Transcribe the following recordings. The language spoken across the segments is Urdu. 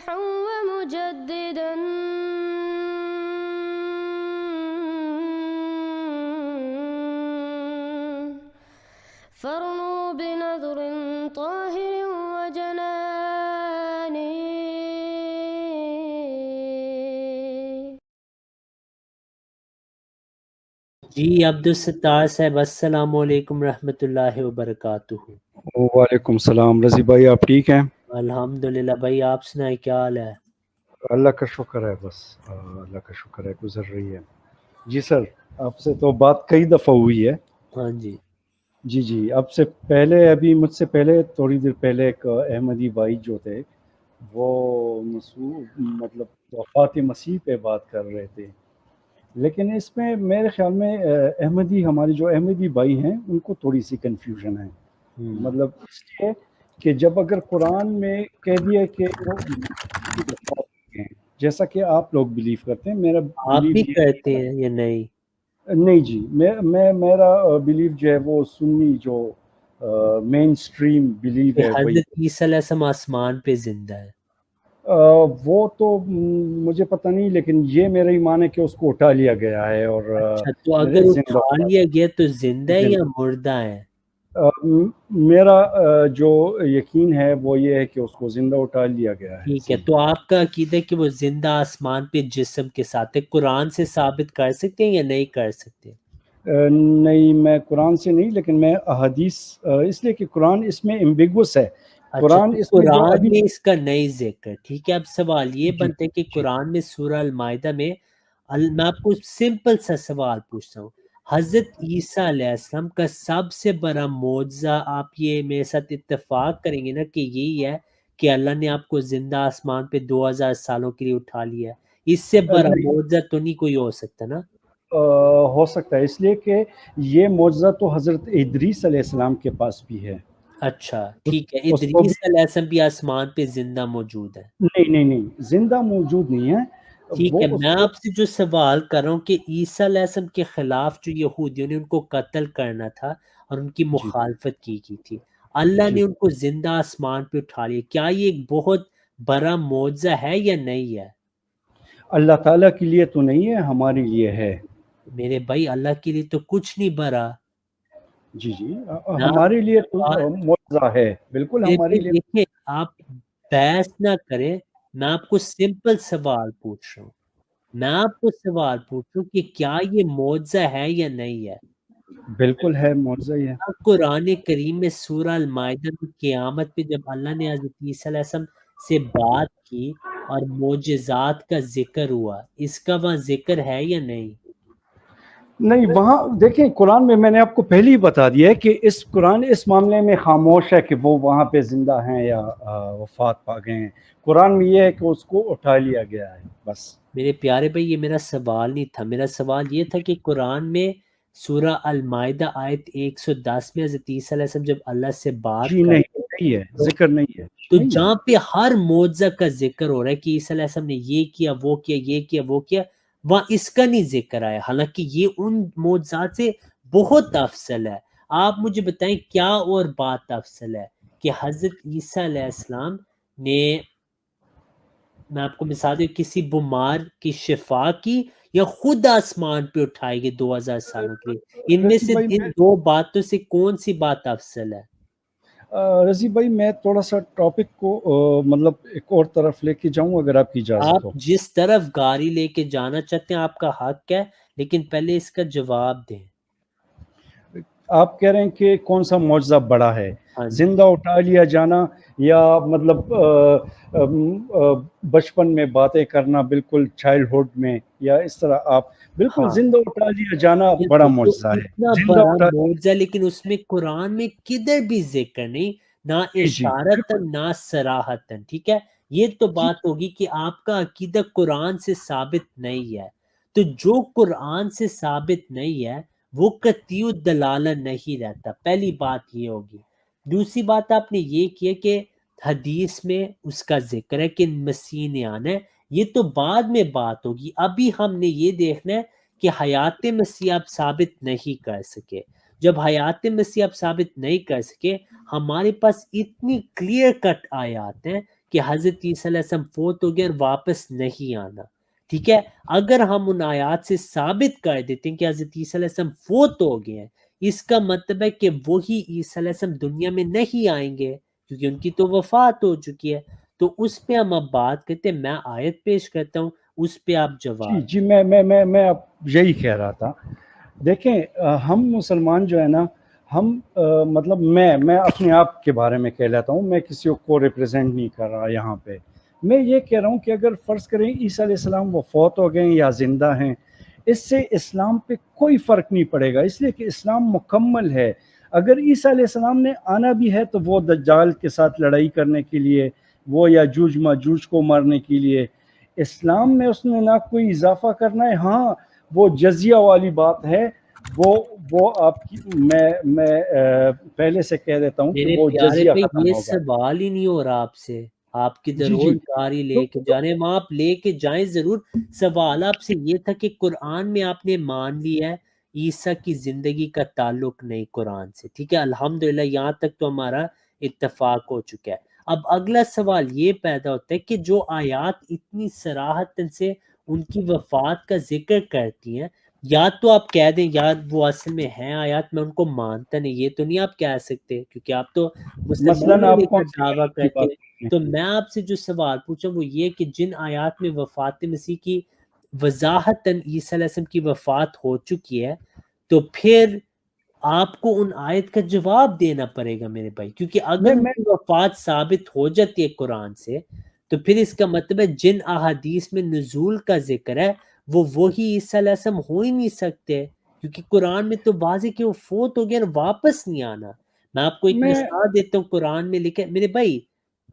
مصلحا ومجددا فارنوا بنظر طاهر وجنان. جی عبدالستار صاحب السلام علیکم رحمۃ اللہ وبرکاتہ۔ وعلیکم السلام۔ رضی بھائی آپ ٹھیک ہیں؟ الحمدللہ بھائی، آپ سنائیں کیا حال ہے؟ اللہ کا شکر ہے، بس اللہ کا شکر ہے، گزر رہی ہے۔ جی سر، آپ سے تو بات کئی دفعہ ہوئی ہے۔ ہاں جی جی جی، اب سے پہلے، ابھی مجھ سے پہلے تھوڑی دیر پہلے ایک احمدی بھائی جو تھے وہ مطلب وفات مسیح پہ بات کر رہے تھے، لیکن اس میں میرے خیال میں احمدی، ہمارے جو احمدی بھائی ہیں ان کو تھوڑی سی کنفیوژن ہے۔ مطلب اس لیے کہ جب اگر قرآن میں کہہ دیا کہ وہ وفات ہو گئے ہیں، جیسا کہ آپ لوگ بلیو کرتے ہیں، میرا آپ بلیو بھی یہ کرتے ہیں یا نہیں؟ نہیں جی، میرا بلیو جو ہے وہ سنی جو مین سٹریم بلیو کہ ہے وہی۔ حضرت عیسیٰ علیہ السلام آسمان پہ زندہ ہے؟ وہ تو مجھے پتہ نہیں، لیکن یہ میرا ایمان ہے کہ اس کو اٹھا لیا گیا ہے اور اچھا، تو اگر زندہ اٹھا لیا گیا تو زندہ ہے یا زندہ مردہ ہے؟ میرا جو یقین ہے وہ یہ ہے کہ اس کو زندہ اٹھا لیا گیا ہے۔ ٹھیک ہے، صحیح۔ تو آپ کا عقیدہ ہے کہ وہ زندہ آسمان پہ جسم کے ساتھ ہے، قرآن سے ثابت کر سکتے ہیں یا نہیں کر سکتے؟ نہیں، میں قرآن سے نہیں، لیکن میں احادیث، اس لیے کہ قرآن اس میں امبیگوس ہے۔ اچھا، قرآن تو اس میں جو قرآن ابھی میں اس کا نہیں ذکر، ٹھیک ہے۔ اب سوال یہ جی بنتا ہے کہ جی قرآن میں سورہ المائدہ میں میں آپ کو سمپل سا سوال پوچھتا ہوں، حضرت عیسیٰ علیہ السلام کا سب سے بڑا معجزہ، آپ یہ میرے ساتھ اتفاق کریں گے نا کہ یہی ہے کہ اللہ نے آپ کو زندہ آسمان پہ 2000 سالوں کے لیے اٹھا لیا ہے؟ اس سے بڑا نہیں، معجزہ تو نہیں کوئی ہو سکتا نا؟ ہو سکتا ہے، اس لیے کہ یہ معجزہ تو حضرت ادریس علیہ السلام کے پاس بھی ہے۔ اچھا اس ٹھیک ہے، اس کو ادریس بھی علیہ السلام بھی آسمان پہ زندہ موجود ہے؟ نہیں نہیں نہیں، زندہ موجود نہیں ہے ٹھیک وہ، ہے، اس میں کو آپ سے جو سوال کر رہا ہوں کہ عیسیٰ علیہ السلام کے خلاف جو یہودیوں نے ان کو قتل کرنا تھا اور ان کی جی مخالفت کی تھی، اللہ جی، نے ان کو زندہ آسمان پہ اٹھا لیا، کیا یہ ایک بہت بڑا معجزہ ہے یا نہیں ہے؟ اللہ تعالیٰ کے لیے تو نہیں ہے، ہمارے لیے ہے۔ میرے بھائی، اللہ کے لیے تو کچھ نہیں بڑا۔ جی جی، میں ہمارے لیے تو آپ معجزہ ہے، بالکل میرے ہمارے بھائی لیے۔ دیکھیں، آپ بحث نہ کریں، میں آپ کو سمپل سوال پوچھ رہا ہوں، میں آپ کو سوال پوچھوں کہ کیا یہ معجزہ ہے یا نہیں ہے؟ بالکل ہے، معجزہ ہی ہے۔ قرآن کریم میں سورہ المائدہ میں قیامت پہ جب اللہ نے حضرت عیسیٰ علیہ السلام سے بات کی اور معجزات کا ذکر ہوا، اس کا وہاں ذکر ہے یا نہیں؟ نہیں، وہاں دیکھیں قرآن میں نے آپ کو پہلے ہی بتا دیا ہے کہ قرآن اس معاملے میں خاموش ہے کہ وہ وہاں پہ زندہ ہیں یا وفات پا گئے ہیں۔ قرآن میں یہ ہے کہ اس کو اٹھا لیا گیا ہے، بس۔ میرے پیارے بھائی، یہ میرا سوال نہیں تھا، میرا سوال یہ تھا کہ قرآن میں سورہ المائدہ آیت 110 میں حضرت عیسیٰ علیہ السلام جب اللہ سے بات جی نہیں، کرتے نہیں ہے، تو ذکر نہیں ہے، تو نہیں ہے۔ جہاں پہ ہر معجزہ کا ذکر ہو رہا ہے کہ عیسیٰ علیہ السلام نے یہ کیا، وہ کیا، یہ کیا، وہ کیا، وہاں اس کا نہیں ذکر آیا، حالانکہ یہ ان معجزات سے بہت افضل ہے۔ آپ مجھے بتائیں کیا اور بات افضل ہے کہ حضرت عیسیٰ علیہ السلام نے، میں آپ کو مثال دوں، کسی بیمار کی شفا کی یا خود آسمان پہ اٹھائے گئے 2000 سالوں کے لیے؟ ان میں رضی سے بھائی ان دو باتوں سے کون سی بات افضل ہے؟ رضی بھائی میں تھوڑا سا ٹاپک کو مطلب ایک اور طرف لے کے جاؤں، اگر آپ کی اجازت آپ ہو۔ جس طرف گاڑی لے کے جانا چاہتے ہیں آپ کا حق ہے، لیکن پہلے اس کا جواب دیں۔ آپ کہہ رہے ہیں کہ کون سا معجزہ بڑا ہے، ہاں جی، زندہ اٹھا لیا جانا یا مطلب بچپن میں باتیں کرنا، بالکل چائلڈ ہوڈ میں، یا اس طرح آپ بالکل ہاں زندہ اٹھا لیا جانا بڑا بالکل، تو معجزہ ہے، اتنا زندہ بڑا اٹھا معجزہ، لیکن اس میں قرآن میں کدھر بھی ذکر نہیں، نہ جی بالکل اشارتاً نہ صراحتاً، ٹھیک ہے؟ یہ تو جی بات ہوگی کہ آپ کا عقیدہ قرآن سے ثابت نہیں ہے، تو جو قرآن سے ثابت نہیں ہے وہ قطعی الدلالہ نہیں رہتا، پہلی بات یہ ہوگی۔ دوسری بات آپ نے یہ کی ہے کہ حدیث میں اس کا ذکر ہے کہ مسیح نے آنا ہے، یہ تو بعد میں بات ہوگی، ابھی ہم نے یہ دیکھنا ہے کہ حیات مسیح آپ ثابت نہیں کر سکے۔ جب حیات مسیح آپ ثابت نہیں کر سکے، ہمارے پاس اتنی کلیئر کٹ آیات ہیں کہ حضرت عیسیٰ علیہ السلام فوت ہو گئے اور واپس نہیں آنا. ٹھیک ہے, اگر ہم ان آیات سے ثابت کر دیتے ہیں کہ حضرت عیسیٰ علیہ السلام فوت ہو گئے ہیں, اس کا مطلب ہے کہ وہی عیسیٰ علیہ السلام دنیا میں نہیں آئیں گے کیونکہ ان کی تو وفات ہو چکی ہے. تو اس پہ ہم اب بات کرتے ہیں, میں آیت پیش کرتا ہوں, اس پہ آپ جواب. جی میں اب یہی کہہ رہا تھا. دیکھیں ہم مسلمان جو ہے نا, ہم مطلب میں اپنے آپ کے بارے میں کہہ لیتا ہوں, میں کسی کو ریپرزینٹ نہیں کر رہا یہاں پہ. میں یہ کہہ رہا ہوں کہ اگر فرض کریں عیسیٰ علیہ السلام وہ فوت ہو گئے یا زندہ ہیں, اس سے اسلام پہ کوئی فرق نہیں پڑے گا, اس لیے کہ اسلام مکمل ہے. اگر عیسیٰ علیہ السلام نے آنا بھی ہے تو وہ دجال کے ساتھ لڑائی کرنے کے لیے, وہ یاجوج ماجوج کو مارنے کے لیے. اسلام میں اس نے نہ کوئی اضافہ کرنا ہے. ہاں وہ جزیہ والی بات ہے, وہ آپ کی میں پہلے سے کہہ دیتا ہوں کہ میرے وہ پیارے جزیہ بھائی, ختم یہ ہوگا. سوال ہی نہیں ہو رہا آپ سے, آپ کی جی ضرور کاری لے کے تو جانے, وہاں آپ لے کے جائیں ضرور. سوال آپ سے یہ تھا کہ قرآن میں آپ نے مان لیا ہے عیسیٰ کی زندگی کا تعلق نہیں قرآن سے. ٹھیک ہے, الحمدللہ یہاں تک تو ہمارا اتفاق ہو چکا ہے. اب اگلا سوال یہ پیدا ہوتا ہے کہ جو آیات اتنی صراحت سے ان کی وفات کا ذکر کرتی ہیں, یا تو آپ کہہ دیں یار وہ اصل میں ہیں آیات, میں ان کو مانتا نہیں, یہ تو نہیں آپ کہہ سکتے کیونکہ آپ تو مثلاً مسلمانوں لے آپ کون کر سی دعویٰ آیت کی کرتے بات ہیں. کرتے ہیں؟ تو میں آپ سے جو سوال پوچھا وہ یہ کہ جن آیات میں وفات مسیح کی وضاحتاً عیسیٰ علیہ السلام کی وفات ہو چکی ہے, تو پھر آپ کو ان آیت کا جواب دینا پڑے گا میرے بھائی, کیونکہ اگر ان میں کی وفات ثابت ہو جاتی ہے قرآن سے, تو پھر اس کا مطلب ہے جن احادیث میں نزول کا ذکر ہے وہ وہی عیسیٰ علیہ السلام ہو ہی نہیں سکتے, کیونکہ قرآن میں تو واضح کہ وہ فوت ہو گیا اور واپس نہیں آنا. میں آپ کو ایک میں مثال دیتا ہوں, قرآن میں لکھے, میرے بھائی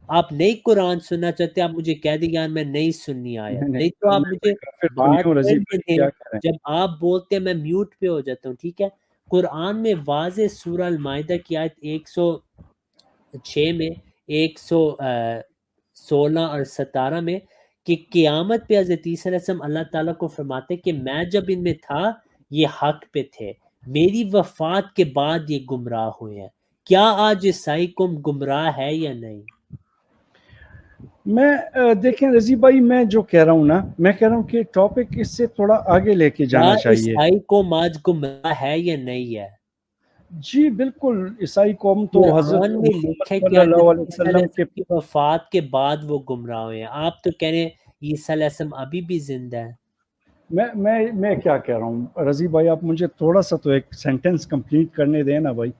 آپ نئی قرآن سننا چاہتے ہیں آپ مجھے کہہ دیں یار میں نہیں سننی آیا, نہیں تو آپ میں مجھے کافر تو نہیں بات ہوں رضی کرنے بھائی, دیں. کیا کریں. جب آپ بولتے ہیں میں میوٹ پہ ہو جاتا ہوں. ٹھیک ہے, قرآن میں واضح سورہ المائدہ کی آیت 106 میں, 116 اور 17 میں, کہ قیامت پہ حضرت عیسیٰ علیہ السلام اللہ تعالیٰ کو فرماتے کہ میں جب ان میں تھا یہ حق پہ تھے, میری وفات کے بعد یہ گمراہ ہوئے ہیں, کیا آج عیسائی قوم گمراہ ہے یا نہیں؟ میں دیکھیں رضی بھائی, میں جو کہہ رہا ہوں نا, میں کہہ رہا ہوں کہ ٹاپک اس سے تھوڑا آگے لے کے کیا جانا چاہیے. عیسائی قوم آج گمراہ ہے یا نہیں ہے؟ جی بالکل, عیسائی قوم تو حضرت قرآن میں محمد لکھا ہے کہ صلی اللہ حضرت علیہ عیسیٰ علیہ وسلم کے. السلام کی وفات کے بعد وہ گمراہ ہوئے ہیں. آپ تو کہہ رہے ہیں عیسیٰ علیہ السلام ابھی بھی زندہ ہے. میں کیا کہہ رہا ہوں رضی بھائی, آپ مجھے تھوڑا سا تو ایک سینٹنس کمپلیٹ کرنے دیں نا بھائی.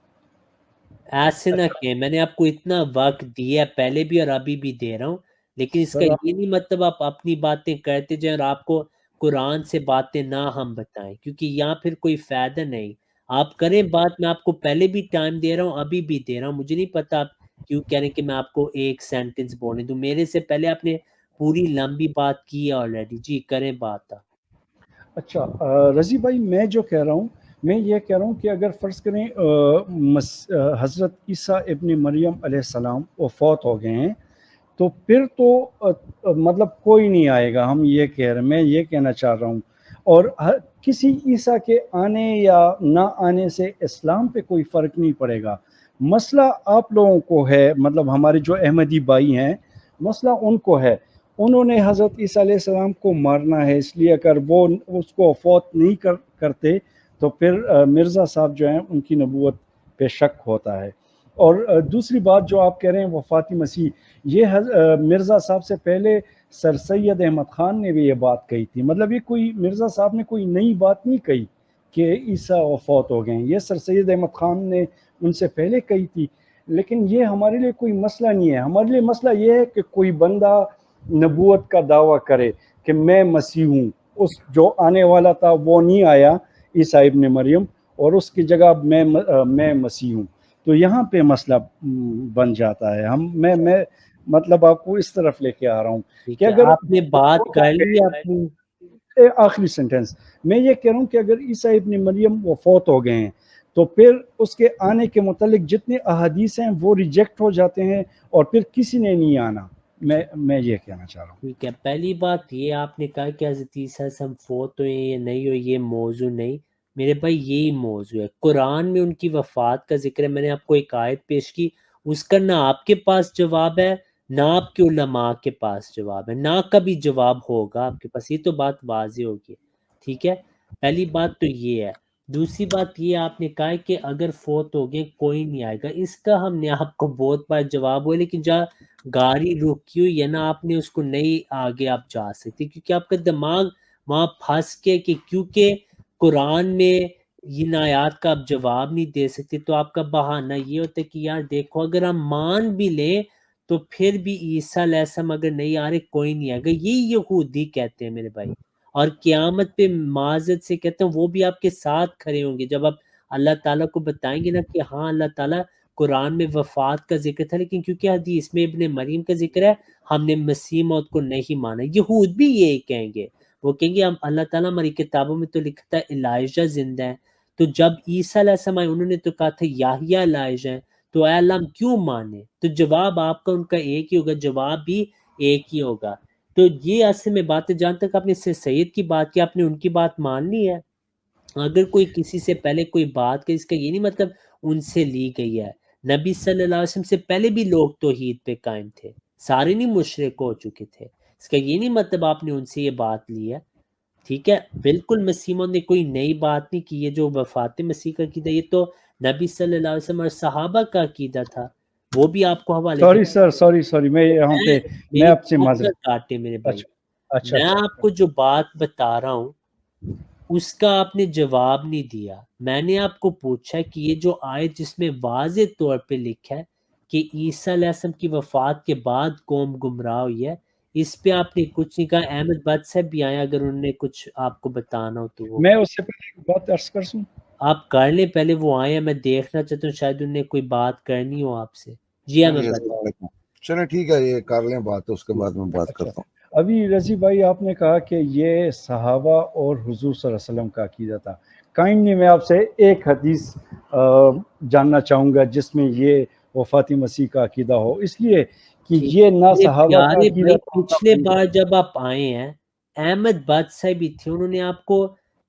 ایسے نہ کہ میں نے آپ کو اتنا وقت دیا ہے پہلے بھی اور ابھی بھی دے رہا ہوں, لیکن اس کا سر یہ نہیں مطلب آپ اپنی باتیں کرتے جائیں اور آپ کو قرآن سے باتیں نہ ہم بتائیں, کیونکہ یہاں پھر کوئی فائدہ نہیں. آپ کریں بات, میں آپ کو پہلے بھی ٹائم دے رہا ہوں ابھی بھی دے رہا ہوں, مجھے نہیں پتا آپ کیوں کہہ رہے ہیں کہ میں آپ کو ایک سینٹنس بولنے دوں. میرے سے پہلے آپ نے پوری لمبی بات کی ہے آلریڈی. جی کریں بات آپ. اچھا رضی بھائی, میں جو کہہ رہا ہوں, میں یہ کہہ رہا ہوں کہ اگر فرض کریں حضرت عیسیٰ ابن مریم علیہ السلام وہ فوت ہو گئے ہیں, تو پھر تو مطلب کوئی نہیں آئے گا. ہم یہ کہہ رہے ہیں, میں یہ کہنا چاہ رہا ہوں, اور کسی عیسیٰ کے آنے یا نہ آنے سے اسلام پہ کوئی فرق نہیں پڑے گا. مسئلہ آپ لوگوں کو ہے, مطلب ہمارے جو احمدی بھائی ہیں, مسئلہ ان کو ہے. انہوں نے حضرت عیسیٰ علیہ السلام کو مارنا ہے, اس لیے اگر وہ اس کو فوت نہیں کرتے تو پھر مرزا صاحب جو ہیں ان کی نبوت پہ شک ہوتا ہے. اور دوسری بات جو آپ کہہ رہے ہیں وفاتی مسیح, یہ مرزا صاحب سے پہلے سر سید احمد خان نے بھی یہ بات کہی تھی. مطلب یہ کوئی مرزا صاحب نے کوئی نئی بات نہیں کہی کہ عیسیٰ فوت ہو گئے ہیں, یہ سر سید احمد خان نے ان سے پہلے کہی تھی. لیکن یہ ہمارے لیے کوئی مسئلہ نہیں ہے. ہمارے لیے مسئلہ یہ ہے کہ کوئی بندہ نبوت کا دعویٰ کرے کہ میں مسیح ہوں, اس جو آنے والا تھا وہ نہیں آیا عیسیٰ ابن مریم, اور اس کی جگہ میں مسیح ہوں, تو یہاں پہ مسئلہ بن جاتا ہے. میں مطلب آپ کو اس طرف لے کے آ رہا ہوں ٹھیک کہ ہے, اگر آپ نے بات کر لی اپنی. آخری سینٹنس میں یہ کہہ رہا ہوں کہ اگر عیسیٰ ابن مریم وہ فوت ہو گئے ہیں, تو پھر اس کے آنے کے متعلق جتنے احادیث ہیں وہ ریجیکٹ ہو جاتے ہیں, اور پھر کسی نے نہیں آنا. میں یہ کہنا چاہ رہا ہوں. ٹھیک ہے, پہلی بات یہ آپ نے کہا کہ حضرت عیسیٰ ہم فوت ہوئے یا نہیں ہوئے, یہ موضوع نہیں میرے بھائی, یہی موضوع ہے. قرآن میں ان کی وفات کا ذکر ہے, میں نے آپ کو ایک آیت پیش کی, اس کا نہ آپ کے پاس جواب ہے نہ آپ کے علماء کے پاس جواب ہے، نہ کبھی جواب ہوگا آپ کے پاس، یہ تو بات واضح ہوگی، ٹھیک ہے۔ پہلی بات تو یہ ہے۔ دوسری بات یہ آپ نے کہا ہے کہ اگر فوت ہو گئے کوئی نہیں آئے گا، اس کا ہم نے آپ کو بہت بار جواب ہوئے، لیکن جہاں گاڑی رکی ہوئی ہے نا، آپ نے اس کو نہیں آگے آپ جا سکتے، کیونکہ آپ کا دماغ وہاں پھنس کے، کہ کیونکہ قرآن میں ان آیات کا آپ جواب نہیں دے سکتے، تو آپ کا بہانہ یہ ہوتا ہے کہ یار دیکھو اگر ہم مان بھی لیں تو پھر بھی عیسیٰ علیہ السلام اگر نہیں آ رہے کوئی نہیں آئے گا، یہ یہودی کہتے ہیں میرے بھائی، اور قیامت پہ معذرت سے کہتے ہیں وہ بھی آپ کے ساتھ کھڑے ہوں گے جب آپ اللہ تعالیٰ کو بتائیں گے نا کہ ہاں اللہ تعالیٰ قرآن میں وفات کا ذکر تھا، لیکن کیونکہ حدیث میں ابن مریم کا ذکر ہے ہم نے مسیح موت کو نہیں مانا۔ یہود بھی یہی کہیں گے، وہ کہیں گے ہم اللہ تعالیٰ ہماری کتابوں میں تو لکھتا ہے الائجہ زندہ ہے، تو جب عیسیٰ علیہ السلام آئے انہوں نے تو کہا تھا یحییٰ الائجہ ہے، تو اے اللہ ہم کیوں مانے؟ تو جواب آپ کا ان کا ایک ہی ہوگا، جواب بھی ایک ہی ہوگا۔ تو یہ اصل میں بات ہے، جہاں تک آپ نے سید کی بات کی، آپ نے ان کی بات مان لی ہے۔ اگر کوئی کسی سے پہلے کوئی بات کہ اس کا یہ نہیں مطلب ان سے لی گئی ہے، نبی صلی اللہ علیہ وسلم سے پہلے بھی لوگ توحید پہ قائم تھے، سارے نہیں مشرک ہو چکے تھے، اس کا یہ نہیں مطلب آپ نے ان سے یہ بات لی ہے، ٹھیک ہے۔ بالکل مسیحوں نے کوئی نئی بات نہیں کی، یہ جو وفات مسیح کا عقیدہ یہ تو نبی صلی اللہ علیہ وسلم اور صحابہ کا عقیدہ تھا، وہ بھی آپ کو حوالے سوری سر، سوری، میں یہاں پہ میں میری آپ سے بات نہ معذرت. کاٹے میرے بھائی، اچھا اچھا میں اچھا آپ کو جو بات بتا رہا ہوں اس کا آپ نے جواب نہیں دیا۔ میں نے آپ کو پوچھا کہ یہ جو آیت جس میں واضح طور پہ لکھا ہے کہ عیسیٰ علیہ السلام کی وفات کے بعد قوم گمراہ ہوئی ہے، اس پہ آپ نے کچھ نہیں کہا۔ احمد بٹ صاحب بھی آئے، اگر انہوں نے کچھ آپ کو بتانا ہو تو وہ میں اس سے پہلے ایک بات عرض کر سوں. آپ کر لیں، پہلے وہ آئے ہیں، میں دیکھنا چاہتا ہوں شاید انہیں کوئی بات کرنی ہو آپ سے۔ جی احمد بٹ السلام علیکم. چلیں ٹھیک ہے، یہ کر لیں بات، اس کے بعد میں بات اچھا، کرتا ہوں. ابھی رضی بھائی آپ نے کہا کہ یہ صحابہ اور حضور صلی اللہ علیہ وسلم کا عقیدہ تھا. کائنڈلی میں آپ سے ایک حدیث جاننا چاہوں گا جس میں یہ وفات مسیح کا عقیدہ ہو، اس لیے کہ ٹھیک یہ نہ میرے صحابہ کا پیارے عقیدہ بھائی، تھا پچھلے بار جب آپ آئے ہیں احمد بٹ صاحب ہی تھے، انہوں نے آپ کو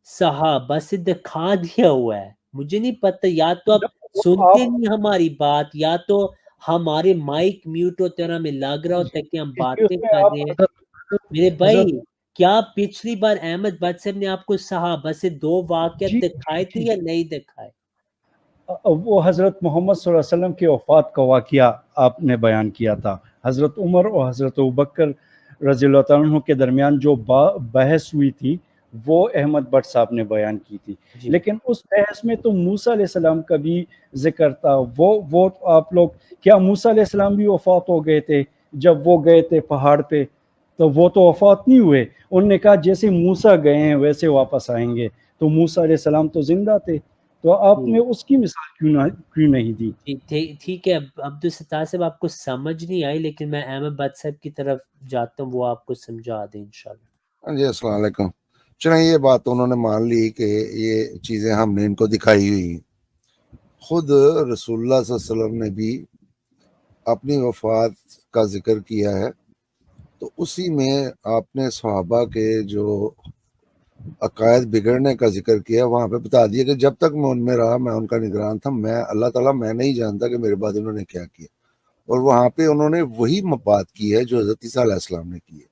صحابہ سے دکھا دیا ہوا ہے، مجھے نہیں پتہ، یا تو آپ سنتے آپ نہیں ہماری بات، یا تو ہمارے مائک میوٹ ہوتے اور ہمیں لگ رہا ہوتا ہے کہ ہم اس باتیں میں کر آپ رہے ہیں۔ میرے حضرت بھائی کیا پچھلی بار احمد بٹ صاحب نے آپ کو صحابہ سے 2 واقعات جی دکھائے تھے یا نہیں دکھائے؟ وہ حضرت محمد صلی اللہ علیہ وسلم کے وفات کا واقعہ آپ نے بیان کیا تھا. حضرت عمر اور حضرت ابوبکر رضی اللہ تعالیٰ عنہ کے درمیان جو بحث ہوئی تھی وہ احمد بٹ صاحب نے بیان کی تھی، جی لیکن اس بحث میں تو موسیٰ علیہ السلام کا بھی ذکر تھا. وہ آپ لوگ، کیا موسیٰ علیہ السلام بھی وفات ہو گئے تھے جب وہ گئے تھے پہاڑ پہ؟ تو وہ تو وفات نہیں ہوئے. انہوں نے کہا جیسے موسیٰ گئے ہیں ویسے واپس آئیں گے، تو موسیٰ علیہ السلام تو زندہ تھے، تو آپ جی نے اس کی مثال کیوں نہیں دی؟ ٹھیک ہے عبدالستار صاحب، آپ کو سمجھ نہیں آئی، لیکن میں احمد بٹ صاحب کی طرف جاتا ہوں، وہ آپ کو سمجھا دیں انشاءاللہ۔ جی السلام علیکم. چلیں یہ بات انہوں نے مان لی کہ یہ چیزیں ہم نے ان کو دکھائی ہوئی ہیں. خود رسول اللہ صلی اللہ علیہ وسلم نے بھی اپنی وفات کا ذکر کیا ہے، تو اسی میں آپ نے صحابہ کے جو عقائد بگڑنے کا ذکر کیا، وہاں پہ بتا دیا کہ جب تک میں ان میں رہا میں ان کا نگران تھا، میں اللہ تعالیٰ میں نہیں جانتا کہ میرے بعد انہوں نے کیا کیا. اور وہاں پہ انہوں نے وہی بات کی ہے جو حضرت عیسیٰ علیہ السلام نے کی ہے.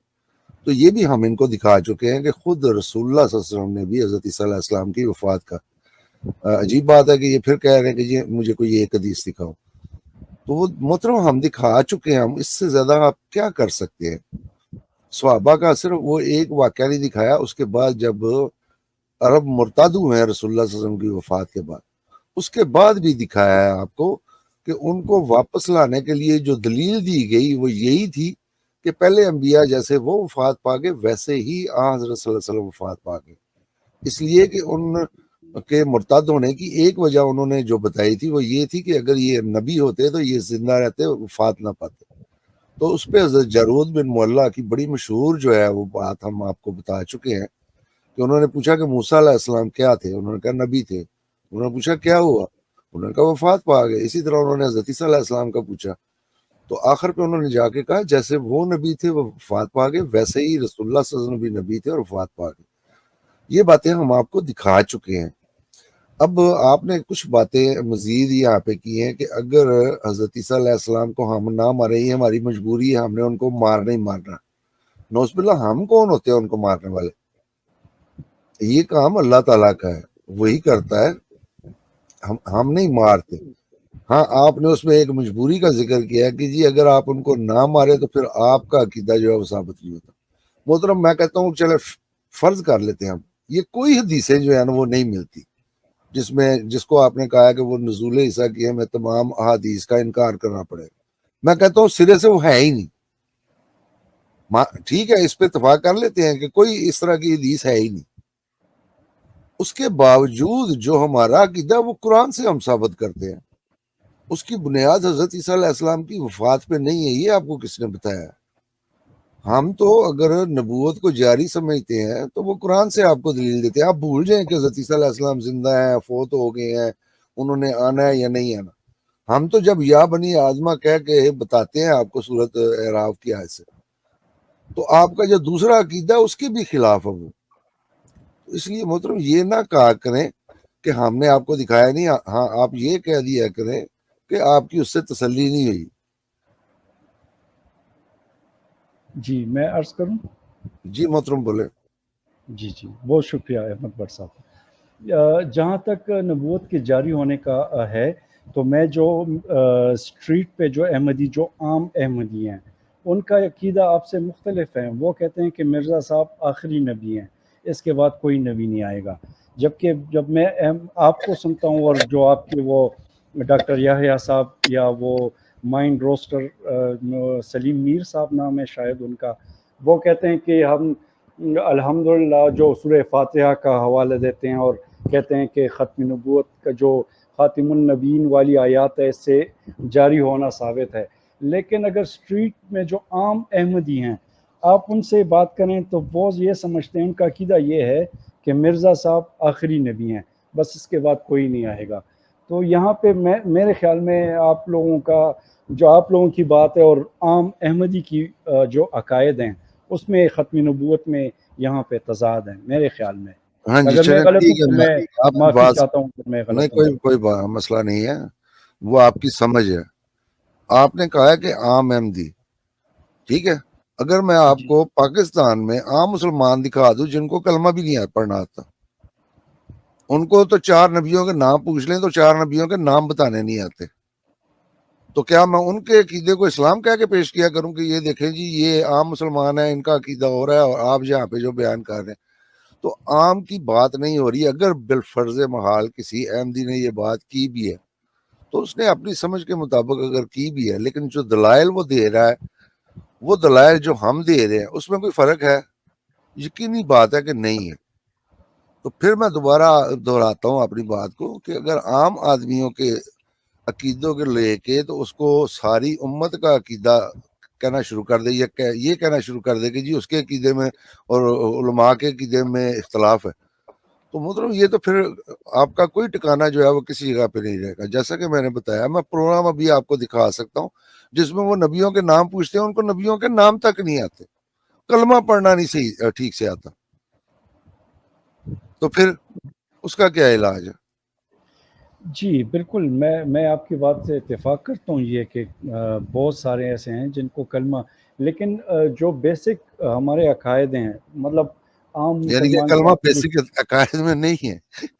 تو یہ بھی ہم ان کو دکھا چکے ہیں کہ خود رسول اللہ صلی اللہ علیہ وسلم نے بھی حضرت عیسیٰ علیہ السلام کی وفات کا عجیب بات ہے کہ یہ پھر کہہ رہے ہیں کہ یہ مجھے کوئی ایک حدیث دکھاؤ. تو وہ محترم ہم دکھا چکے ہیں، ہم اس سے زیادہ آپ کیا کر سکتے ہیں؟ صحابہ کا صرف وہ ایک واقعہ نہیں دکھایا، اس کے بعد جب عرب مرتد ہوئے ہیں رسول اللہ صلی اللہ علیہ وسلم کی وفات کے بعد، اس کے بعد بھی دکھایا ہے آپ کو کہ ان کو واپس لانے کے لیے جو دلیل دی گئی وہ یہی تھی کہ پہلے انبیاء جیسے وہ وفات پا گئے ویسے ہی حضرت صلی اللہ علیہ وسلم وفات پا گئے. اس لیے کہ ان کے مرتد ہونے کی ایک وجہ انہوں نے جو بتائی تھی وہ یہ تھی کہ اگر یہ نبی ہوتے تو یہ زندہ رہتے، وفات نہ پاتے. تو اس پہ حضرت جارود بن معلہ کی بڑی مشہور جو ہے وہ بات ہم آپ کو بتا چکے ہیں کہ انہوں نے پوچھا کہ موسیٰ علیہ السلام کیا تھے؟ انہوں نے کہا نبی تھے. انہوں نے پوچھا کیا ہوا؟ انہوں نے کہا وفات پا گئے. اسی طرح انہوں نے حضرت عیسیٰ علیہ السلام کا پوچھا، تو آخر پہ انہوں نے جا کے کہا جیسے وہ نبی تھے وہ وفات پا گئے ویسے ہی رسول اللہ صلی اللہ علیہ وسلم بھی نبی تھے اور وفات پا گئے. یہ باتیں ہم آپ کو دکھا چکے ہیں. اب آپ نے کچھ باتیں مزید یہاں پہ کی ہیں کہ اگر حضرت عیسیٰ علیہ السلام کو ہم نہ مارے، یہ ہماری مجبوری ہے، ہم نے ان کو مارنا ہی مارنا. نوز باللہ، ہم کون ہوتے ہیں ان کو مارنے والے؟ یہ کام اللہ تعالیٰ کا ہے، وہی کرتا ہے، ہم نہیں مارتے. ہاں آپ نے اس میں ایک مجبوری کا ذکر کیا ہے کہ جی اگر آپ ان کو نہ مارے تو پھر آپ کا عقیدہ جو ہے وہ ثابت نہیں ہوتا. محترم میں کہتا ہوں چلے فرض کر لیتے ہیں ہم، یہ کوئی حدیثیں جو ہے نا وہ نہیں ملتی جس کو آپ نے کہا کہ وہ نزول عیسیٰ کی ہے، میں تمام احادیث کا انکار کرنا پڑے گا. میں کہتا ہوں سرے سے وہ ہے ہی نہیں. ٹھیک ہے، اس پہ اتفاق کر لیتے ہیں کہ کوئی اس طرح کی حدیث ہے ہی نہیں. اس کے باوجود جو ہمارا عقیدہ وہ قرآن سے ہم ثابت کرتے ہیں، اس کی بنیاد حضرت عیسیٰ علیہ السلام کی وفات پہ نہیں ہے. یہ آپ کو کس نے بتایا؟ ہم تو اگر نبوت کو جاری سمجھتے ہیں تو وہ قرآن سے آپ کو دلیل دیتے ہیں. آپ بھول جائیں کہ حضرت عیسیٰ علیہ السلام زندہ ہیں، فوت ہو گئے ہیں، انہوں نے آنا ہے یا نہیں آنا. ہم تو جب یا بنی آدمہ کہہ کے بتاتے ہیں آپ کو سورۃ اعراف کی آیت سے، تو آپ کا جو دوسرا عقیدہ اس کے بھی خلاف ہے وہ. اس لیے محترم یہ نہ کہا کریں کہ ہم نے آپ کو دکھایا نہیں. ہاں آپ یہ کہہ دیا کریں کہ آپ کی اس سے تسلی نہیں ہوئی. جی میں عرض کروں؟ جی محترم بولے. جی بہت شکریہ احمد بٹ صاحب. جہاں تک نبوت کے جاری ہونے کا ہے تو میں جو اسٹریٹ پہ جو احمدی، جو عام احمدی ہیں، ان کا عقیدہ آپ سے مختلف ہے. وہ کہتے ہیں کہ مرزا صاحب آخری نبی ہیں، اس کے بعد کوئی نبی نہیں آئے گا. جبکہ جب میں آپ کو سنتا ہوں اور جو آپ کے وہ ڈاکٹر یحییٰ صاحب یا وہ مائنڈ روسٹر سلیم میر صاحب نام ہے شاید ان کا، وہ کہتے ہیں کہ ہم الحمدللہ جو سورہ فاتحہ کا حوالہ دیتے ہیں اور کہتے ہیں کہ ختم نبوت کا جو خاتم النبیین والی آیات ہے اس سے جاری ہونا ثابت ہے. لیکن اگر اسٹریٹ میں جو عام احمدی ہیں آپ ان سے بات کریں تو وہ یہ سمجھتے ہیں، ان کا عقیدہ یہ ہے کہ مرزا صاحب آخری نبی ہیں، بس اس کے بعد کوئی نہیں آئے گا. تو یہاں پہ میرے خیال میں آپ لوگوں کا جو آپ لوگوں کی بات ہے اور عام احمدی کی جو عقائد ہیں اس میں ختم نبوت میں یہاں پہ تضاد ہیں میرے خیال میں. ہاں جی اگر میں چلیں غلط ہوں ٹھیک تو ہے، میں آپ کی معافی بات چاہتا ہوں کہ میں نہیں، غلط ہوں. کوئی مسئلہ نہیں ہے، وہ آپ کی سمجھ ہے. آپ نے کہا ہے کہ عام احمدی، ٹھیک ہے. اگر میں آپ کو پاکستان میں عام مسلمان دکھا دوں جن کو کلمہ بھی نہیں پڑھنا آتا، ان کو تو 4 نبیوں کے نام پوچھ لیں تو 4 نبیوں کے نام بتانے نہیں آتے، تو کیا میں ان کے عقیدے کو اسلام کہہ کے پیش کیا کروں کہ یہ دیکھیں جی یہ عام مسلمان ہیں، ان کا عقیدہ ہو رہا ہے اور آپ یہاں پہ جو بیان کر رہے ہیں؟ تو عام کی بات نہیں ہو رہی. اگر بالفرض محال کسی احمدی نے یہ بات کی بھی ہے تو اس نے اپنی سمجھ کے مطابق اگر کی بھی ہے، لیکن جو دلائل وہ دے رہا ہے وہ دلائل جو ہم دے رہے ہیں اس میں کوئی فرق ہے؟ یقینی بات ہے کہ نہیں ہے. تو پھر میں دوبارہ دہراتا ہوں اپنی بات کو کہ اگر عام آدمیوں کے عقیدوں کے لے کے تو اس کو ساری امت کا عقیدہ کہنا شروع کر دے یا یہ کہنا شروع کر دے کہ جی اس کے عقیدے میں اور علماء کے عقیدے میں اختلاف ہے، تو محترم یہ تو پھر آپ کا کوئی ٹھکانہ جو ہے وہ کسی جگہ پہ نہیں رہے گا. جیسا کہ میں نے بتایا، میں پروگرام ابھی آپ کو دکھا سکتا ہوں جس میں وہ نبیوں کے نام پوچھتے ہیں، ان کو نبیوں کے نام تک نہیں آتے، کلمہ پڑھنا نہیں صحیح ٹھیک سے آتا، تو پھر اس کا کیا علاج ہے؟ جی بالکل، میں آپ کی بات سے اتفاق کرتا ہوں یہ کہ بہت سارے ایسے ہیں جن کو کلمہ، لیکن جو بیسک ہمارے عقائد ہیں، مطلب عام یعنی کہ مسلمان کلمہ کے اپنے، بیسک عقائد میں نہیں ہے.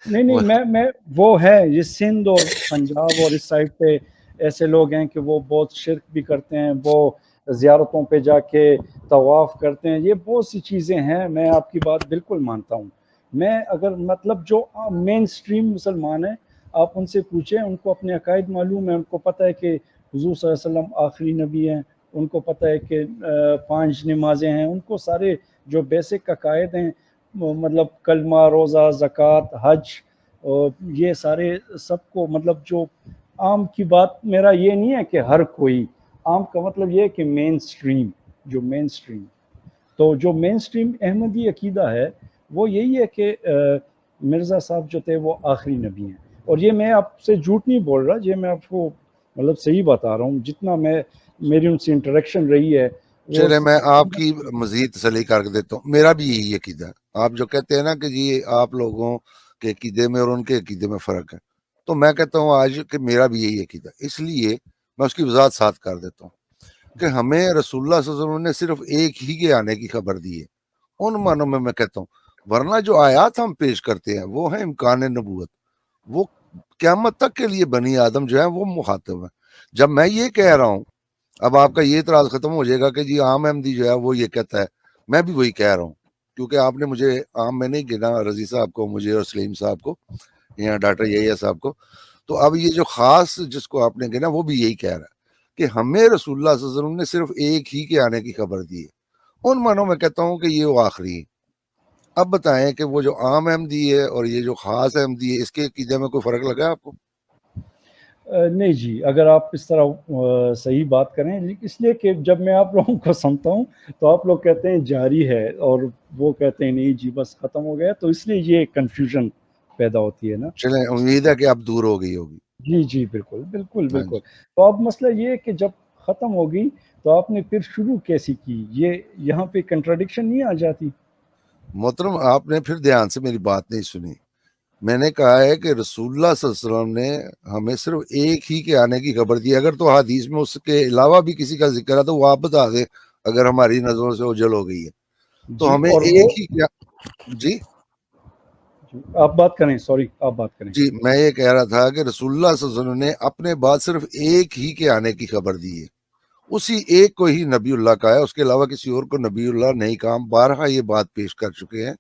نہیں وہ ہے یہ سندھ اور پنجاب اور اس سائڈ پہ ایسے لوگ ہیں کہ وہ بہت شرک بھی کرتے ہیں، وہ زیارتوں پہ جا کے طواف کرتے ہیں، یہ بہت سی چیزیں ہیں. میں آپ کی بات بالکل مانتا ہوں. میں اگر مطلب جو مین سٹریم مسلمان ہیں آپ ان سے پوچھیں، ان کو اپنے عقائد معلوم ہے، ان کو پتہ ہے کہ حضور صلی اللہ علیہ وسلم آخری نبی ہیں، ان کو پتہ ہے کہ 5 نمازیں ہیں، ان کو سارے جو بیسک عقائد ہیں، مطلب کلمہ، روزہ، زکوٰۃ، حج، اور یہ سارے سب کو، مطلب جو عام کی بات، میرا یہ نہیں ہے کہ ہر کوئی، عام کا مطلب یہ ہے کہ مین سٹریم، جو مین سٹریم. تو جو مین سٹریم احمدی عقیدہ ہے وہ یہی ہے کہ مرزا صاحب جو تھے وہ آخری نبی ہیں. اور یہ میں آپ سے جھوٹ نہیں بول رہا، یہ میں آپ کو مطلب صحیح بتا رہا ہوں، جتنا میری ان سے انٹریکشن رہی ہے وہ. چلے میں آپ کی مزید تسلی کر کے دیتا ہوں، میرا بھی یہی عقیدہ ہے. آپ جو کہتے ہیں نا کہ جی آپ لوگوں کہ عقیدے میں اور ان کے عقیدے میں فرق ہے. تو میں کہتا ہوں آج کہ میرا بھی یہی عقیدہ، اس لیے میں اس کی وضاحت ساتھ کر دیتا ہوں کہ ہمیں رسول اللہ صلی اللہ علیہ وسلم نے صرف ایک ہی کے آنے کی خبر دی ہے ان معنوں میں کہتا ہوں، ورنہ جو آیات ہم پیش کرتے ہیں وہ ہیں امکان نبوت، وہ قیامت تک کے لیے بنی آدم جو ہے وہ مخاطب ہے. جب میں یہ کہہ رہا ہوں، اب آپ کا یہ اعتراض ختم ہو جائے گا کہ جی عام احمدی جو ہے وہ یہ کہتا ہے، میں بھی وہی کہہ رہا ہوں، کیونکہ آپ نے مجھے عام میں نہیں گنا، رضی صاحب کو، مجھے اور سلیم صاحب کو یا ڈاکٹر یحییٰ صاحب کو. تو اب یہ جو خاص جس کو آپ نے گنا وہ بھی یہی کہہ رہا ہے کہ ہمیں رسول اللہ صلی اللہ علیہ وسلم نے صرف ایک ہی کے آنے کی خبر دی ہے. ان معنوں میں کہتا ہوں کہ یہ وہ آخری ہے. اب بتائیں کہ وہ جو عام احمدی ہے اور یہ جو خاص احمدی ہے، اس کے عقیدے میں کوئی فرق لگا آپ کو؟ نہیں جی، اگر آپ اس طرح صحیح بات کریں، اس لیے کہ جب میں آپ لوگوں کو سنتا ہوں تو آپ لوگ کہتے ہیں جاری ہے اور وہ کہتے ہیں نہیں جی بس ختم ہو گیا، تو اس لیے یہ کنفیوژن پیدا ہوتی ہے نا. چلیں امید ہے کہ اب دور ہو گئی ہوگی. جی جی بالکل بالکل ہاں بالکل. جی. تو اب مسئلہ یہ ہے کہ جب ختم ہو گئی تو آپ نے پھر شروع کیسی کی؟ یہ یہاں پہ کنٹراڈکشن نہیں آ جاتی؟ محترم آپ نے پھر دھیان سے میری بات نہیں سنی. میں نے کہا ہے کہ رسول اللہ صلی اللہ علیہ وسلم نے ہمیں صرف ایک ہی کے آنے کی خبر دی. اگر تو حدیث میں اس کے علاوہ بھی کسی کا ذکر ہے تو وہ آپ بتا دیں، اگر ہماری نظروں سے اوجھل ہو گئی ہے تو جی، ہمیں اور ایک ہی کیا. جی آپ بات کریں، سوری آپ بات کریں. جی میں یہ کہہ رہا تھا کہ رسول اللہ صلی اللہ علیہ وسلم نے اپنے بعد صرف ایک ہی کے آنے کی خبر دی ہے، اسی ایک کو ہی نبی اللہ کہا ہے، اس کے علاوہ کسی اور کو نبی اللہ نہیں کہا. ہم بارہا یہ بات پیش کر چکے ہیں،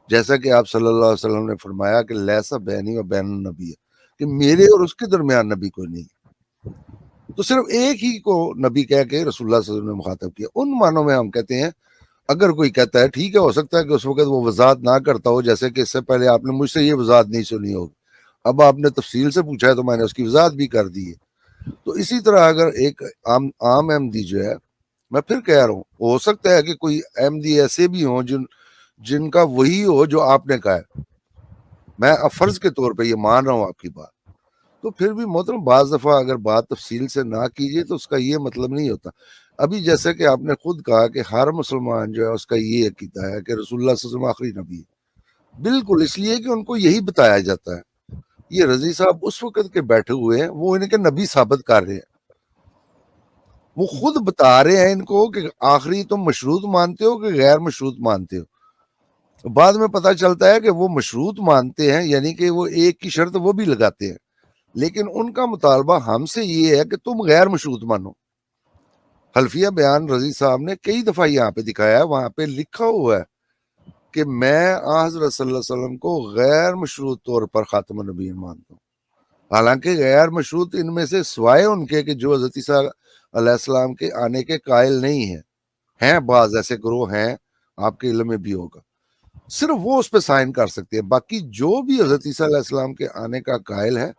جیسا کہ آپ صلی اللہ علیہ وسلم نے فرمایا کہ لیسا بینی و بین النبی، کہ میرے اور اس کے درمیان نبی کوئی نہیں. تو صرف ایک ہی کو نبی کہہ کے رسول اللہ صلی اللہ علیہ وسلم نے مخاطب کیا. ان معنوں میں ہم کہتے ہیں اگر کوئی کہتا ہے ٹھیک ہے، ہو سکتا ہے کہ اس وقت وہ وضاحت نہ کرتا ہو، جیسے کہ اس سے پہلے آپ نے مجھ سے یہ وضاحت نہیں سنی ہوگی، اب آپ نے تفصیل سے پوچھا ہے تو میں نے اس کی وضاحت بھی کر دی ہے. تو اسی طرح اگر ایک عام احمدی جو ہے، میں پھر کہہ رہا ہوں، ہو سکتا ہے کہ کوئی احمدی ایسے بھی ہوں جن کا وہی ہو جو آپ نے کہا ہے، میں فرض کے طور پہ یہ مان رہا ہوں آپ کی بات. تو پھر بھی محترم بعض دفعہ اگر بات تفصیل سے نہ کیجیے تو اس کا یہ مطلب نہیں ہوتا. ابھی جیسے کہ آپ نے خود کہا کہ ہر مسلمان جو ہے اس کا یہ عقیدہ ہے کہ رسول اللہ صلی اللہ علیہ وسلم آخری نبی ہے، بالکل اس لیے کہ ان کو یہی بتایا جاتا ہے. یہ رضی صاحب اس وقت کے بیٹھے ہوئے ہیں، وہ ان کے نبی ثابت کر رہے ہیں، وہ خود بتا رہے ہیں ان کو کہ آخری تم مشروط مانتے ہو کہ غیر مشروط مانتے ہو. بعد میں پتہ چلتا ہے کہ وہ مشروط مانتے ہیں، یعنی کہ وہ ایک کی شرط وہ بھی لگاتے ہیں، لیکن ان کا مطالبہ ہم سے یہ ہے کہ تم غیر مشروط مانو. حلفیہ بیان رضی صاحب نے کئی دفعہ یہاں پہ دکھایا ہے، وہاں پہ لکھا ہوا ہے کہ میں حضرت صلی اللہ علیہ وسلم کو غیر مشروط طور پر خاتم النبیین مانتا ہوں. حالانکہ غیر مشروط ان میں سے سوائے ان کے کہ جو حضرت عیسیٰ علیہ السلام کے آنے کے قائل نہیں ہیں بعض ایسے گروہ ہیں، آپ کے علم میں بھی ہوگا، صرف وہ اس پہ سائن کر سکتے ہیں. باقی جو بھی حضرت عیسیٰ علیہ السلام کے آنے کا قائل ہے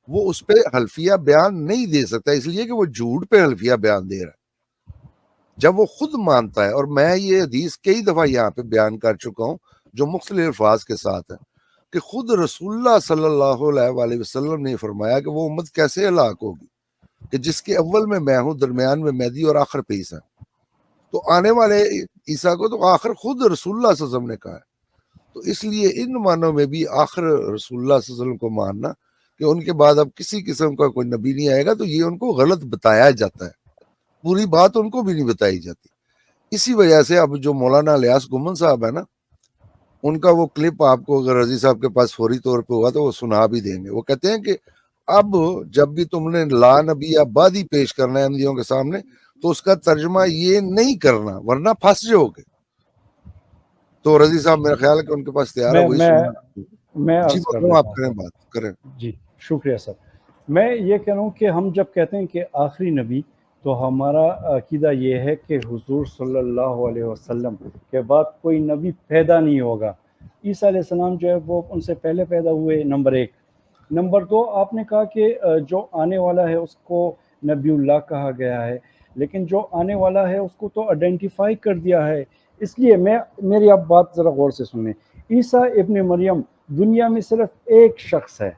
وہ اس پہ حلفیہ بیان نہیں دے سکتا، اس لیے کہ وہ جھوٹ پہ حلفیہ بیان دے رہا ہے جب وہ خود مانتا ہے. اور میں یہ حدیث کئی دفعہ یہاں پہ بیان کر چکا ہوں جو مختلف الفاظ کے ساتھ ہے کہ خود رسول اللہ صلی اللہ علیہ وسلم نے فرمایا کہ وہ امت کیسے ہلاک ہوگی کہ جس کے اول میں میں ہوں، درمیان میں مہدی اور آخر پہ عیسیٰ. تو آنے والے عیسیٰ کو تو آخر خود رسول اللہ صلی اللہ علیہ وسلم نے کہا ہے. تو اس لیے ان معنوں میں بھی آخر رسول اللہ صلی اللہ علیہ وسلم کو ماننا کہ ان کے بعد اب کسی قسم کا کوئی نبی نہیں آئے گا، تو یہ ان کو غلط بتایا جاتا ہے، پوری بات ان کو بھی نہیں بتائی جاتی. اسی وجہ سے اب جو مولانا الیاس گمن صاحب ہے نا، ان کا وہ کلپ آپ کو اگر رضی صاحب کے پاس فوری طور پہ ہوگا تو وہ سنا بھی دیں گے. وہ کہتے ہیں کہ اب جب بھی تم نے لا نبی یا بادی پیش کرنا ہے احمدیوں کے سامنے تو اس کا ترجمہ یہ نہیں کرنا ورنہ پھنس جاؤ گے. تو رضی صاحب میرا خیال ہے کہ ان کے پاس تیار ہے وہی سننا. میں جی آپ کریں بات کریں. جی شکریہ سر. میں یہ کہہ رہا ہوں کہ ہم جب کہتے ہیں کہ آخری نبی، تو ہمارا عقیدہ یہ ہے کہ حضور صلی اللہ علیہ وسلم کے بعد کوئی نبی پیدا نہیں ہوگا. عیسیٰ علیہ السلام جو ہے وہ ان سے پہلے پیدا ہوئے، نمبر 1. نمبر 2، آپ نے کہا کہ جو آنے والا ہے اس کو نبی اللہ کہا گیا ہے، لیکن جو آنے والا ہے اس کو تو آئیڈینٹیفائی کر دیا ہے. اس لیے میری اب بات ذرا غور سے سنیں. عیسیٰ ابن مریم دنیا میں صرف ایک شخص ہے،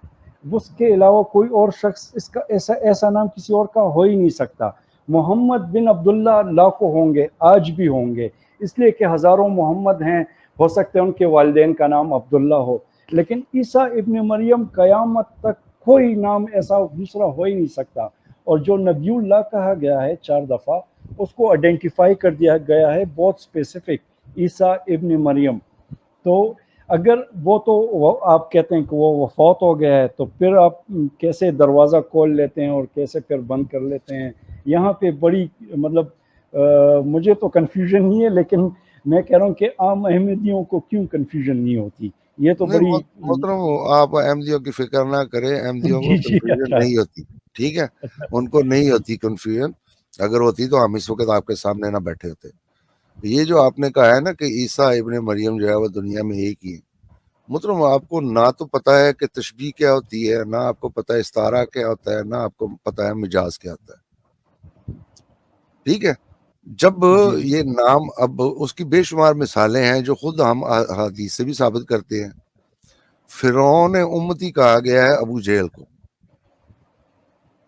اس کے علاوہ کوئی اور شخص اس کا ایسا نام کسی اور کا ہو ہی نہیں سکتا. محمد بن عبداللہ لاکھوں ہوں گے، آج بھی ہوں گے، اس لیے کہ ہزاروں محمد ہیں، ہو سکتے ہیں ان کے والدین کا نام عبداللہ ہو، لیکن عیسیٰ ابن مریم قیامت تک کوئی نام ایسا دوسرا ہو ہی نہیں سکتا، اور جو نبی اللہ کہا گیا ہے 4 دفعہ اس کو آئیڈینٹیفائی کر دیا گیا ہے بہت اسپیسیفک، عیسیٰ ابن مریم۔ تو اگر وہ آپ کہتے ہیں کہ وہ وفات ہو گیا ہے، تو پھر آپ کیسے دروازہ کھول لیتے ہیں اور کیسے پھر بند کر لیتے ہیں؟ یہاں پہ بڑی مطلب مجھے تو کنفیوژن نہیں ہے، لیکن میں کہہ رہا ہوں کہ عام احمدیوں کو کیوں کنفیوژن نہیں ہوتی؟ یہ تو نہیں بڑی محترم، آپ احمدیوں کی فکر نہ کریں، احمدیوں کو جی جی کنفیوژن اچھا نہیں ہوتی، ٹھیک ہے، ان کو نہیں ہوتی کنفیوژن، اگر ہوتی تو ہم اس وقت آپ کے سامنے نہ بیٹھے ہوتے۔ یہ جو آپ نے کہا ہے نا کہ عیسیٰ ابن مریم جو ہے وہ دنیا میں ایک ہی ہے، محترم آپ کو نہ تو پتہ ہے کہ تشبیہ کیا ہوتی ہے، نہ آپ کو پتہ ہے استعارہ کیا ہوتا ہے، نہ آپ کو پتہ ہے مجاز کیا ہوتا ہے، ٹھیک ہے۔ جب جی جی یہ نام، اب اس کی بے شمار مثالیں ہیں جو خود ہم حدیث سے بھی ثابت کرتے ہیں۔ فرعون امتی کہا گیا ہے ابو جہل کو،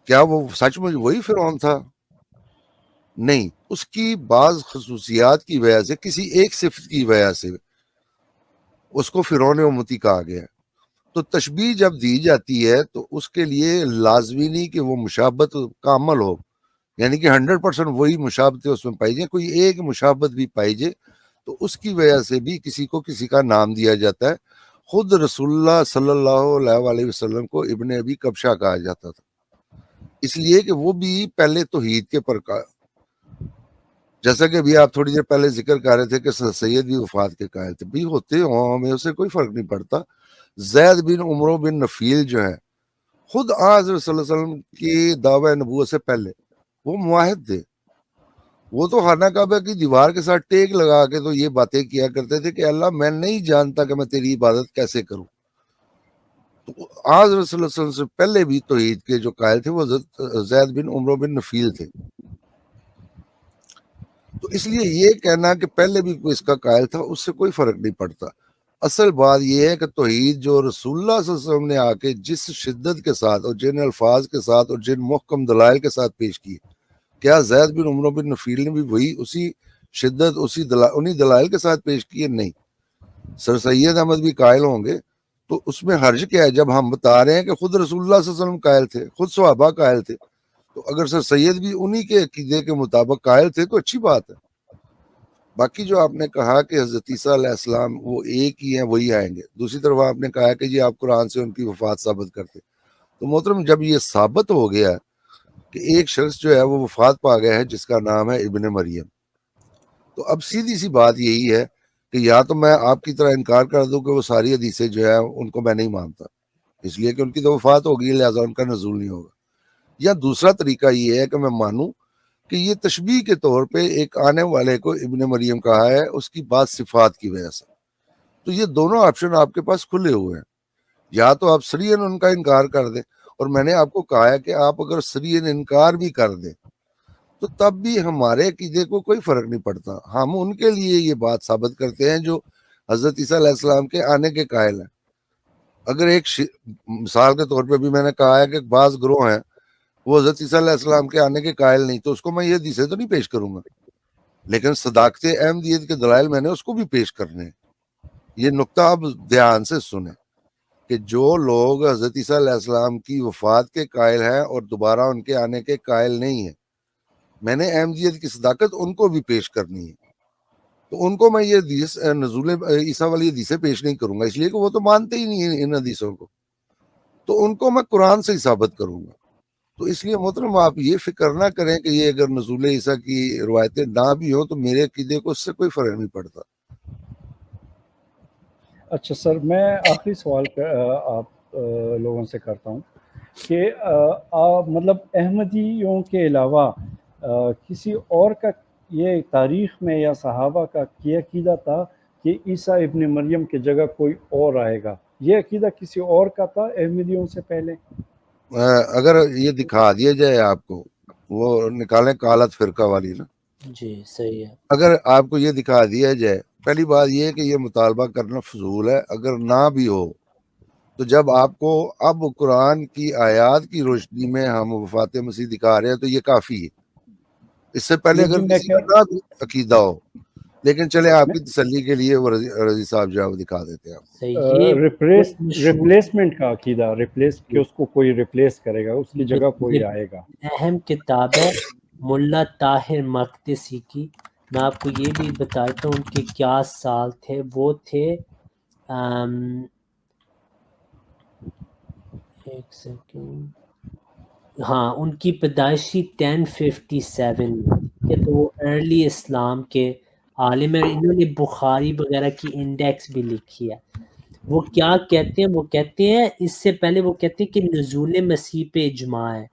کیا وہ سچ میں وہی فرعون تھا؟ نہیں، اس کی بعض خصوصیات کی وجہ سے، کسی ایک صفت کی وجہ سے اس کو فرعون امتی کہا گیا ہے۔ تو تشبیہ جب دی جاتی ہے تو اس کے لیے لازمی نہیں کہ وہ مشابہت کامل ہو، یعنی کہ 100% وہی مشابہتیں اس میں پائی جائیں، کوئی ایک مشابہت بھی پائی جائے تو اس کی وجہ سے بھی کسی کو کسی کا نام دیا جاتا ہے۔ خود رسول اللہ صلی اللہ علیہ وسلم کو ابن ابی کبشہ کہا جاتا تھا، اس لیے کہ وہ بھی پہلے توحید کے پر جیسا کہ ابھی آپ تھوڑی دیر پہلے ذکر کر رہے تھے کہ سید بھی وفات کے قائل تھے، بھی ہوتے ہوں، ہمیں اسے کوئی فرق نہیں پڑتا۔ زید بن عمرو بن نفیل جو ہے، خود حضرت صلی اللہ علیہ وسلم کی دعوی نبوت سے پہلے وہ معاہد تھے، وہ تو خانہ کعبہ کی دیوار کے ساتھ ٹیک لگا کے تو یہ باتیں کیا کرتے تھے کہ اللہ میں نہیں جانتا کہ میں تیری عبادت کیسے کروں۔ تو حضرت صلی اللہ علیہ وسلم سے پہلے بھی توحید کے جو قائل تھے وہ زید بن عمرو بن نفیل تھے۔ تو اس لیے یہ کہنا کہ پہلے بھی کوئی اس کا قائل تھا، اس سے کوئی فرق نہیں پڑتا۔ اصل بات یہ ہے کہ توحید جو رسول اللہ صلی اللہ علیہ وسلم نے آ کے جس شدت کے ساتھ اور جن الفاظ کے ساتھ اور جن محکم دلائل کے ساتھ پیش کی، کیا زید بن عمرو بن نفیل نے بھی وہی اسی شدت انہی دلائل کے ساتھ پیش کیے؟ نہیں۔ سر سید احمد بھی قائل ہوں گے تو اس میں حرج کیا ہے؟ جب ہم بتا رہے ہیں کہ خود رسول اللہ صلی اللہ علیہ وسلم قائل تھے، خود صحابہ قائل تھے، تو اگر سر سید بھی انہی کے عقیدے کے مطابق قائل تھے تو اچھی بات ہے۔ باقی جو آپ نے کہا کہ حضرت عیسیٰ علیہ السلام وہ ایک ہی ہیں، وہی آئیں گے، دوسری طرف آپ نے کہا کہ جی آپ قرآن سے ان کی وفات ثابت کرتے، تو محترم جب یہ ثابت ہو گیا کہ ایک شخص جو ہے وہ وفات پا گیا ہے جس کا نام ہے ابن مریم، تو اب سیدھی سی بات یہی ہے کہ یا تو میں آپ کی طرح انکار کر دوں کہ وہ ساری حدیثیں جو ہے ان کو میں نہیں مانتا، اس لیے کہ ان کی تو وفات ہوگی لہٰذا ان کا نزول نہیں ہوگا، یا دوسرا طریقہ یہ ہے کہ میں مانوں کہ یہ تشبیہ کے طور پہ ایک آنے والے کو ابن مریم کہا ہے اس کی بعض صفات کی وجہ سے۔ تو یہ دونوں آپشن آپ کے پاس کھلے ہوئے ہیں، یا تو آپ سریعاً ان کا انکار کر دیں، اور میں نے آپ کو کہا ہے کہ آپ اگر سریعاً انکار بھی کر دیں تو تب بھی ہمارے عقیدے کو کوئی فرق نہیں پڑتا، ہم ان کے لیے یہ بات ثابت کرتے ہیں جو حضرت عیسیٰ علیہ السلام کے آنے کے قائل ہیں۔ اگر ایک مثال کے طور پہ بھی میں نے کہا ہے کہ بعض گروہ ہیں وہ حضرت عیسیٰ علیہ السلام کے آنے کے قائل نہیں، تو اس کو میں یہ حدیثیں تو نہیں پیش کروں گا، لیکن صداقت احمدیت کے دلائل میں نے اس کو بھی پیش کرنے ہیں۔ یہ نقطہ اب دھیان سے سنیں کہ جو لوگ حضرت عیسیٰ علیہ السلام کی وفات کے قائل ہیں اور دوبارہ ان کے آنے کے قائل نہیں ہیں، میں نے احمدیت کی صداقت ان کو بھی پیش کرنی ہے، تو ان کو میں یہ حدیث نزول عیسیٰ والی حدیثیں پیش نہیں کروں گا، اس لیے کہ وہ تو مانتے ہی نہیں ہیں ان حدیثوں کو، تو ان کو میں قرآن سے ہی ثابت کروں گا۔ تو اس لیے محترم آپ یہ فکر نہ کریں کہ یہ اگر نزول عیسیٰ کی روایتیں نہ بھی ہوں تو میرے عقیدے کو اس سے کوئی فرق نہیں پڑتا۔ اچھا سر، میں آخری سوال آپ لوگوں سے کرتا ہوں کہ مطلب احمدیوں کے علاوہ کسی اور کا یہ تاریخ میں یا صحابہ کا یہ عقیدہ تھا کہ عیسیٰ ابن مریم کی جگہ کوئی اور آئے گا؟ یہ عقیدہ کسی اور کا تھا احمدیوں سے پہلے؟ اگر یہ دکھا دیا جائے آپ کو، وہ نکالیں کالت فرقہ والی نا، جی صحیح ہے۔ اگر آپ کو یہ دکھا دیا جائے، پہلی بات یہ ہے کہ یہ مطالبہ کرنا فضول ہے، اگر نہ بھی ہو تو جب آپ کو اب قرآن کی آیات کی روشنی میں ہم وفات مسیح دکھا رہے ہیں تو یہ کافی ہے۔ اس سے پہلے نہیں جی، اگر میں کسی کا نہ بھی عقیدہ ہو لیکن چلے آپ کی تسلی کے لیے وہ رضی صاحب جو ہے وہ دکھا دیتے ہیں آپ صحیح یہ ریپلیسمنٹ کا عقیدہ، ریپلیس کہ اس کو کوئی ریپلیس کرے گا، اس کی جگہ کوئی آئے گا. اہم کتاب ہے ملا طاہر مقدسی کی. میں آپ کو یہ بھی بتاتا ہوں ان کے کیا سال تھے. وہ تھے ایک سیکنڈ، ہاں ان کی پیدائشی 1057 میں، تو وہ ارلی اسلام کے عالم ہیں. انہوں نے بخاری وغیرہ کی انڈیکس بھی لکھی ہے. وہ کیا کہتے ہیں، وہ کہتے ہیں اس سے پہلے وہ کہتے ہیں کہ نزول مسیح پہ اجماع ہے.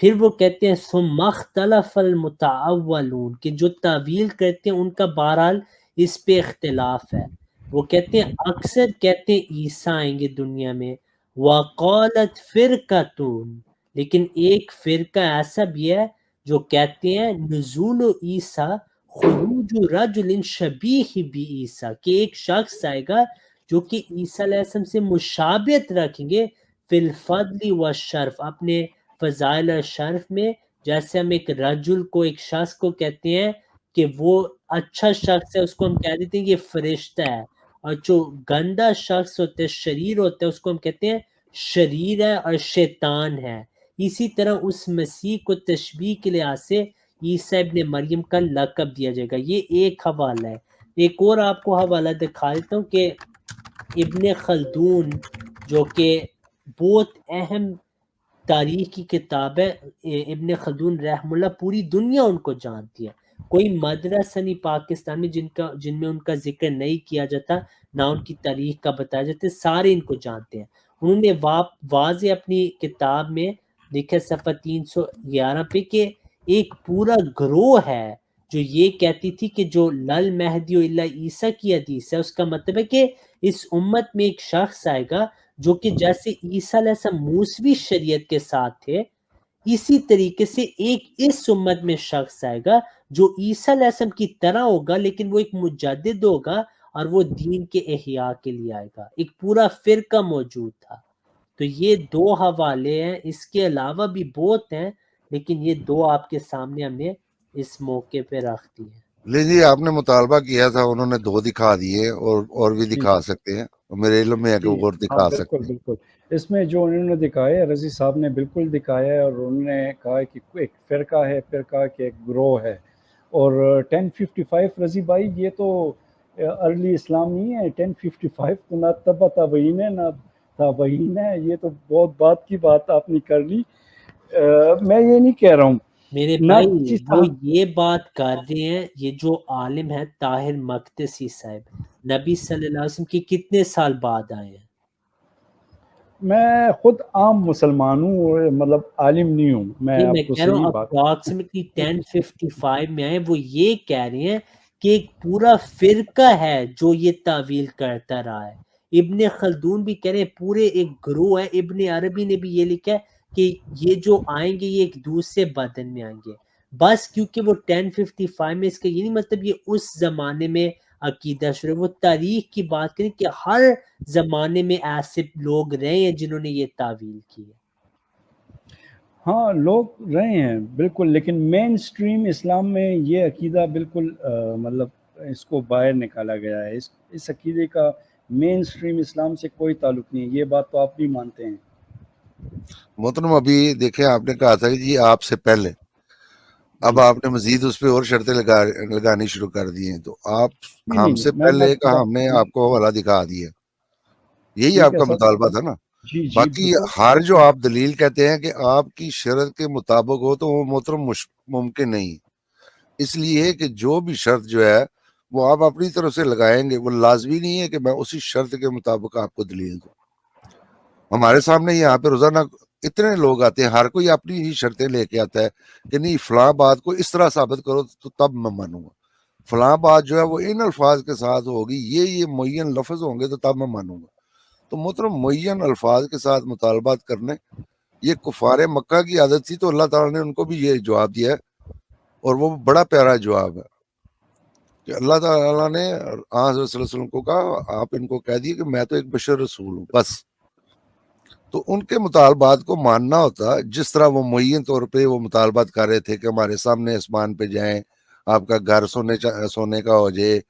پھر وہ کہتے ہیں ثم اختلف المتأولون، کہ جو تعویل کرتے ہیں ان کا بہرحال اس پہ اختلاف ہے. وہ کہتے ہیں اکثر کہتے ہیں عیسیٰ آئیں گے دنیا میں. وقالت فرقتون، لیکن ایک فرقہ ایسا بھی ہے جو کہتے ہیں نزول عیسیٰ خروج رجل شبیہ بی عیسیٰ، کہ ایک شخص آئے گا جو کہ عیسیٰ علیہ السلام سے مشابہت رکھیں گے فی الفضل والشرف، اپنے فضائل اور شرف میں. جیسے ہم ایک رجل کو، ایک شخص کو کہتے ہیں کہ وہ اچھا شخص ہے، اس کو ہم کہہ دیتے ہیں یہ فرشتہ ہے. اور جو گندا شخص ہوتا ہے، شریر ہوتا ہے، اس کو ہم کہتے ہیں شریر ہے اور شیطان ہے. اسی طرح اس مسیح کو تشبیہ کے لحاظ سے عیسیٰ ابن مریم کا لقب دیا جائے گا. یہ ایک حوالہ ہے. ایک اور آپ کو حوالہ دکھا دیتا ہوں کہ ابن خلدون جو کہ بہت اہم تاریخ کی کتاب ہے. ابن خلدون رحم اللہ پوری دنیا ان کو جانتی ہے. کوئی مدرسہ نہیں پاکستان میں جن میں ان کا ذکر نہیں کیا جاتا، نہ ان کی تاریخ کا بتایا جاتا. سارے ان کو جانتے ہیں. انہوں نے واضح اپنی کتاب میں لکھا صفحہ 311 پہ کہ ایک پورا گروہ ہے جو یہ کہتی تھی کہ جو لل مہدی الا عیسیٰ کی حدیث ہے، اس کا مطلب ہے کہ اس امت میں ایک شخص آئے گا جو کہ جیسے عیسیٰ علیہ السلام موسوی شریعت کے ساتھ تھے، اسی طریقے سے ایک اس امت میں شخص آئے گا جو عیسیٰ علیہ السلام کی طرح ہوگا، لیکن وہ ایک مجدد ہوگا اور وہ دین کے احیاء کے لیے آئے گا. ایک پورا فرقہ موجود تھا. تو یہ دو حوالے ہیں، اس کے علاوہ بھی بہت ہیں، لیکن یہ دو آپ کے سامنے ہم نے اس موقع پہ رکھ دی ہیں. لے جی، آپ نے مطالبہ کیا تھا، انہوں نے 2 دکھا دیے اور بھی دکھا سکتے ہیں. میرے علم میں ہے کہ وہ اور دکھا سکتے ہیں. بالکل. اس میں جو انہوں نے دکھایا ہے، رضی صاحب نے بالکل دکھایا ہے، اور انہوں نے کہا کہ ایک فرقہ ہے، فرقہ کے ایک گروہ ہے. اور 1055 رضی بھائی یہ تو ارلی اسلام نہیں ہے. 1055 تو نہ تبع تابعین ہے نہ تابعین ہے. یہ تو بہت بات کی بات آپ نے کر لی. میں یہ نہیں کہہ رہا ہوں میرے بھائی، وہ یہ بات کر رہے ہیں، یہ جو عالم ہے طاہر مقدسی صاحب، نبی صلی اللہ علیہ وسلم کی کتنے سال بعد آئے ہیں؟ میں خود عام مسلمان ہوں، اور مطلب عالم نہیں ہوں. میں کہہ رہا ہوں اپروکسیمیٹلی 1055 میں آئے. وہ یہ کہہ رہے ہیں کہ ایک پورا فرقہ ہے جو یہ تعویل کرتا رہا ہے. ابن خلدون بھی کہہ رہے ہیں پورے ایک گروہ ہے. ابن عربی نے بھی یہ لکھا ہے کہ یہ جو آئیں گے یہ ایک دوسرے بدن میں آئیں گے. بس کیونکہ وہ 1055 میں، اس کا یہ نہیں مطلب یہ اس زمانے میں عقیدہ شروع، وہ تاریخ کی بات کریں کہ ہر زمانے میں ایسے لوگ رہے ہیں جنہوں نے یہ تعویل کی ہے. ہاں لوگ رہے ہیں بالکل، لیکن مین سٹریم اسلام میں یہ عقیدہ بالکل مطلب اس کو باہر نکالا گیا ہے. اس عقیدے کا مین سٹریم اسلام سے کوئی تعلق نہیں ہے. یہ بات تو آپ بھی مانتے ہیں. محترم ابھی دیکھیں، آپ نے کہا تھا کہ جی آپ سے پہلے، اب آپ نے مزید اس پہ اور شرطیں لگانی شروع کر دی ہیں. تو آپ ہم سے پہلے کا ہم نے آپ کو حوالہ دکھا دیا. یہی آپ کا مطالبہ تھا نا؟ باقی ہر جو آپ دلیل کہتے ہیں کہ آپ کی شرط کے مطابق ہو، تو وہ محترم ممکن نہیں. اس لیے کہ جو بھی شرط جو ہے وہ آپ اپنی طرف سے لگائیں گے، وہ لازمی نہیں ہے کہ میں اسی شرط کے مطابق آپ کو دلیل دوں. ہمارے سامنے یہاں پہ روزانہ اتنے لوگ آتے ہیں، ہر کوئی اپنی ہی شرطیں لے کے آتا ہے کہ نہیں فلاں بات کو اس طرح ثابت کرو تو تب میں مانوں گا، فلاں بات جو ہے وہ ان الفاظ کے ساتھ ہوگی، یہ معین لفظ ہوں گے تو تب میں مانوں گا. تو محترم معین الفاظ کے ساتھ مطالبات کرنے یہ کفار مکہ کی عادت تھی. تو اللہ تعالیٰ نے ان کو بھی یہ جواب دیا ہے، اور وہ بڑا پیارا جواب ہے کہ اللہ تعالیٰ نے حضرت صلی اللہ علیہ وسلم کو کہا آپ ان کو کہہ دیے کہ میں تو ایک بشر رسول ہوں بس. تو ان کے مطالبات کو ماننا ہوتا، جس طرح وہ معین طور پہ وہ مطالبات کر رہے تھے کہ ہمارے سامنے آسمان پہ جائیں، آپ کا گھر سونے کا ہو جائے،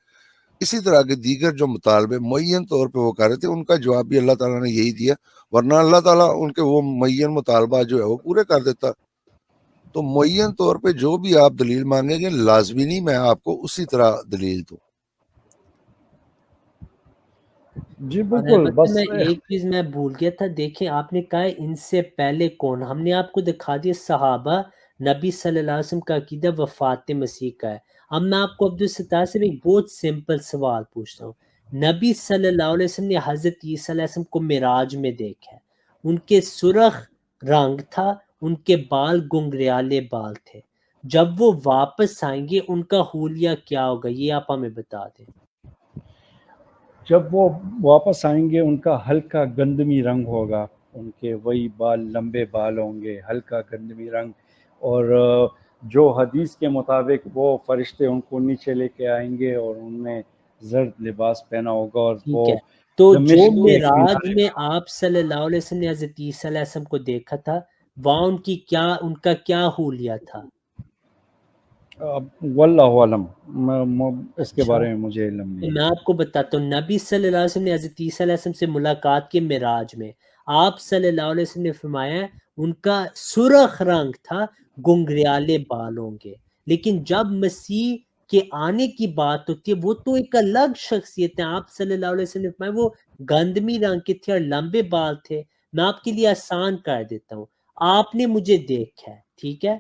اسی طرح کے دیگر جو مطالبے معین طور پہ وہ کر رہے تھے، ان کا جواب بھی اللہ تعالیٰ نے یہی دیا، ورنہ اللہ تعالیٰ ان کے وہ معین مطالبات جو ہے وہ پورے کر دیتا۔ تو معین طور پہ جو بھی آپ دلیل مانگیں گے لازمی نہیں میں آپ کو اسی طرح دلیل دوں۔ جی بالکل، بس میں ایک چیز میں بھول گیا تھا، دیکھیں آپ نے کہا ان سے پہلے کون، ہم نے آپ کو دکھا دیا صحابہ، نبی صلی اللہ علیہ وسلم کا عقیدہ وفات مسیح کا ہے۔ اب میں آپ کو عبدالستار سے ایک بہت سمپل سوال پوچھتا ہوں، نبی صلی اللہ علیہ وسلم نے حضرت عیسیٰ علیہ السلام کو معراج میں دیکھا ہے، ان کے سرخ رنگ تھا، ان کے بال گنگریالے بال تھے، جب وہ واپس آئیں گے ان کا حلیہ کیا ہوگا، یہ آپ ہمیں بتا دیں۔ جب وہ واپس آئیں گے ان کا ہلکا گندمی رنگ ہوگا، ان کے وہی بال لمبے بال ہوں گے، ہلکا گندمی رنگ، اور جو حدیث کے مطابق وہ فرشتے ان کو نیچے لے کے آئیں گے اور ان میں زرد لباس پہنا ہوگا، اور وہ ٹھیک ہے، تو جو دمشق کے معراج کنارے۔ میں آپ صلی اللہ علیہ وسلم نے حضرت عیسیٰ علیہ السلام کو دیکھا تھا، وہاں ان کا کیا حلیہ تھا؟ واللہ علم، اس کے اچھا، بارے میں مجھے علم تو نہیں میں آپ کو بتاتا ہوں، نبی صلی اللہ علیہ وسلم نے حضرت عیسیٰ علیہ السلام سے ملاقات کی معراج میں، آپ صلی اللہ علیہ وسلم نے فرمایا ہے ان کا سرخ رنگ تھا، گنگریالے بال ہوں گے، لیکن جب مسیح کے آنے کی بات ہوتی ہے وہ تو ایک الگ شخصیت ہے، آپ صلی اللہ علیہ وسلم نے فرمایا وہ گندمی رنگ کے تھے اور لمبے بال تھے۔ میں آپ کے لیے آسان کر دیتا ہوں، آپ نے مجھے دیکھا ہے، ٹھیک ہے،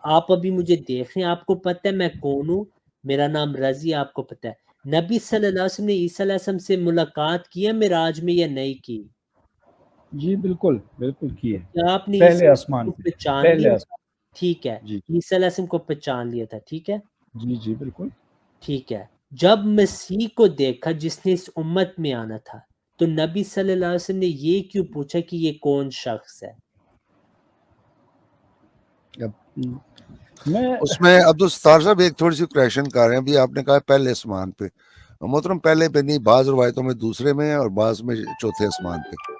آپ ابھی مجھے دیکھ رہے ہیں، آپ کو پتہ ہے میں کون ہوں، میرا نام رضی، آپ کو پتہ ہے نبی صلی اللہ علیہ وسلم نے عیسیٰ علیہ السلام سے ملاقات کی ہے معراج میں یا نہیں کی؟ جی بالکل بالکل کی ہے، کیا آپ نے پہلے عیسیٰ آسمان کو پہ، پہچان پہلے لیا آسمان۔ تھا؟ ٹھیک ہے، جی عیسیٰ علیہ السلام کو پہچان لیا تھا، ٹھیک ہے، جی جی بالکل۔ ٹھیک ہے، جب مسیح کو دیکھا جس نے اس امت میں آنا تھا تو نبی صلی اللہ علیہ وسلم نے یہ کیوں پوچھا کہ یہ کون شخص ہے؟ اب میں اس میں عبدالستار صاحب ایک تھوڑی سی کریکشن کر رہے ہیں، ابھی آپ نے کہا پہلے آسمان پہ، محترم پہلے پہ نہیں، بعض روایتوں میں دوسرے میں اور بعض میں چوتھے آسمان پہ۔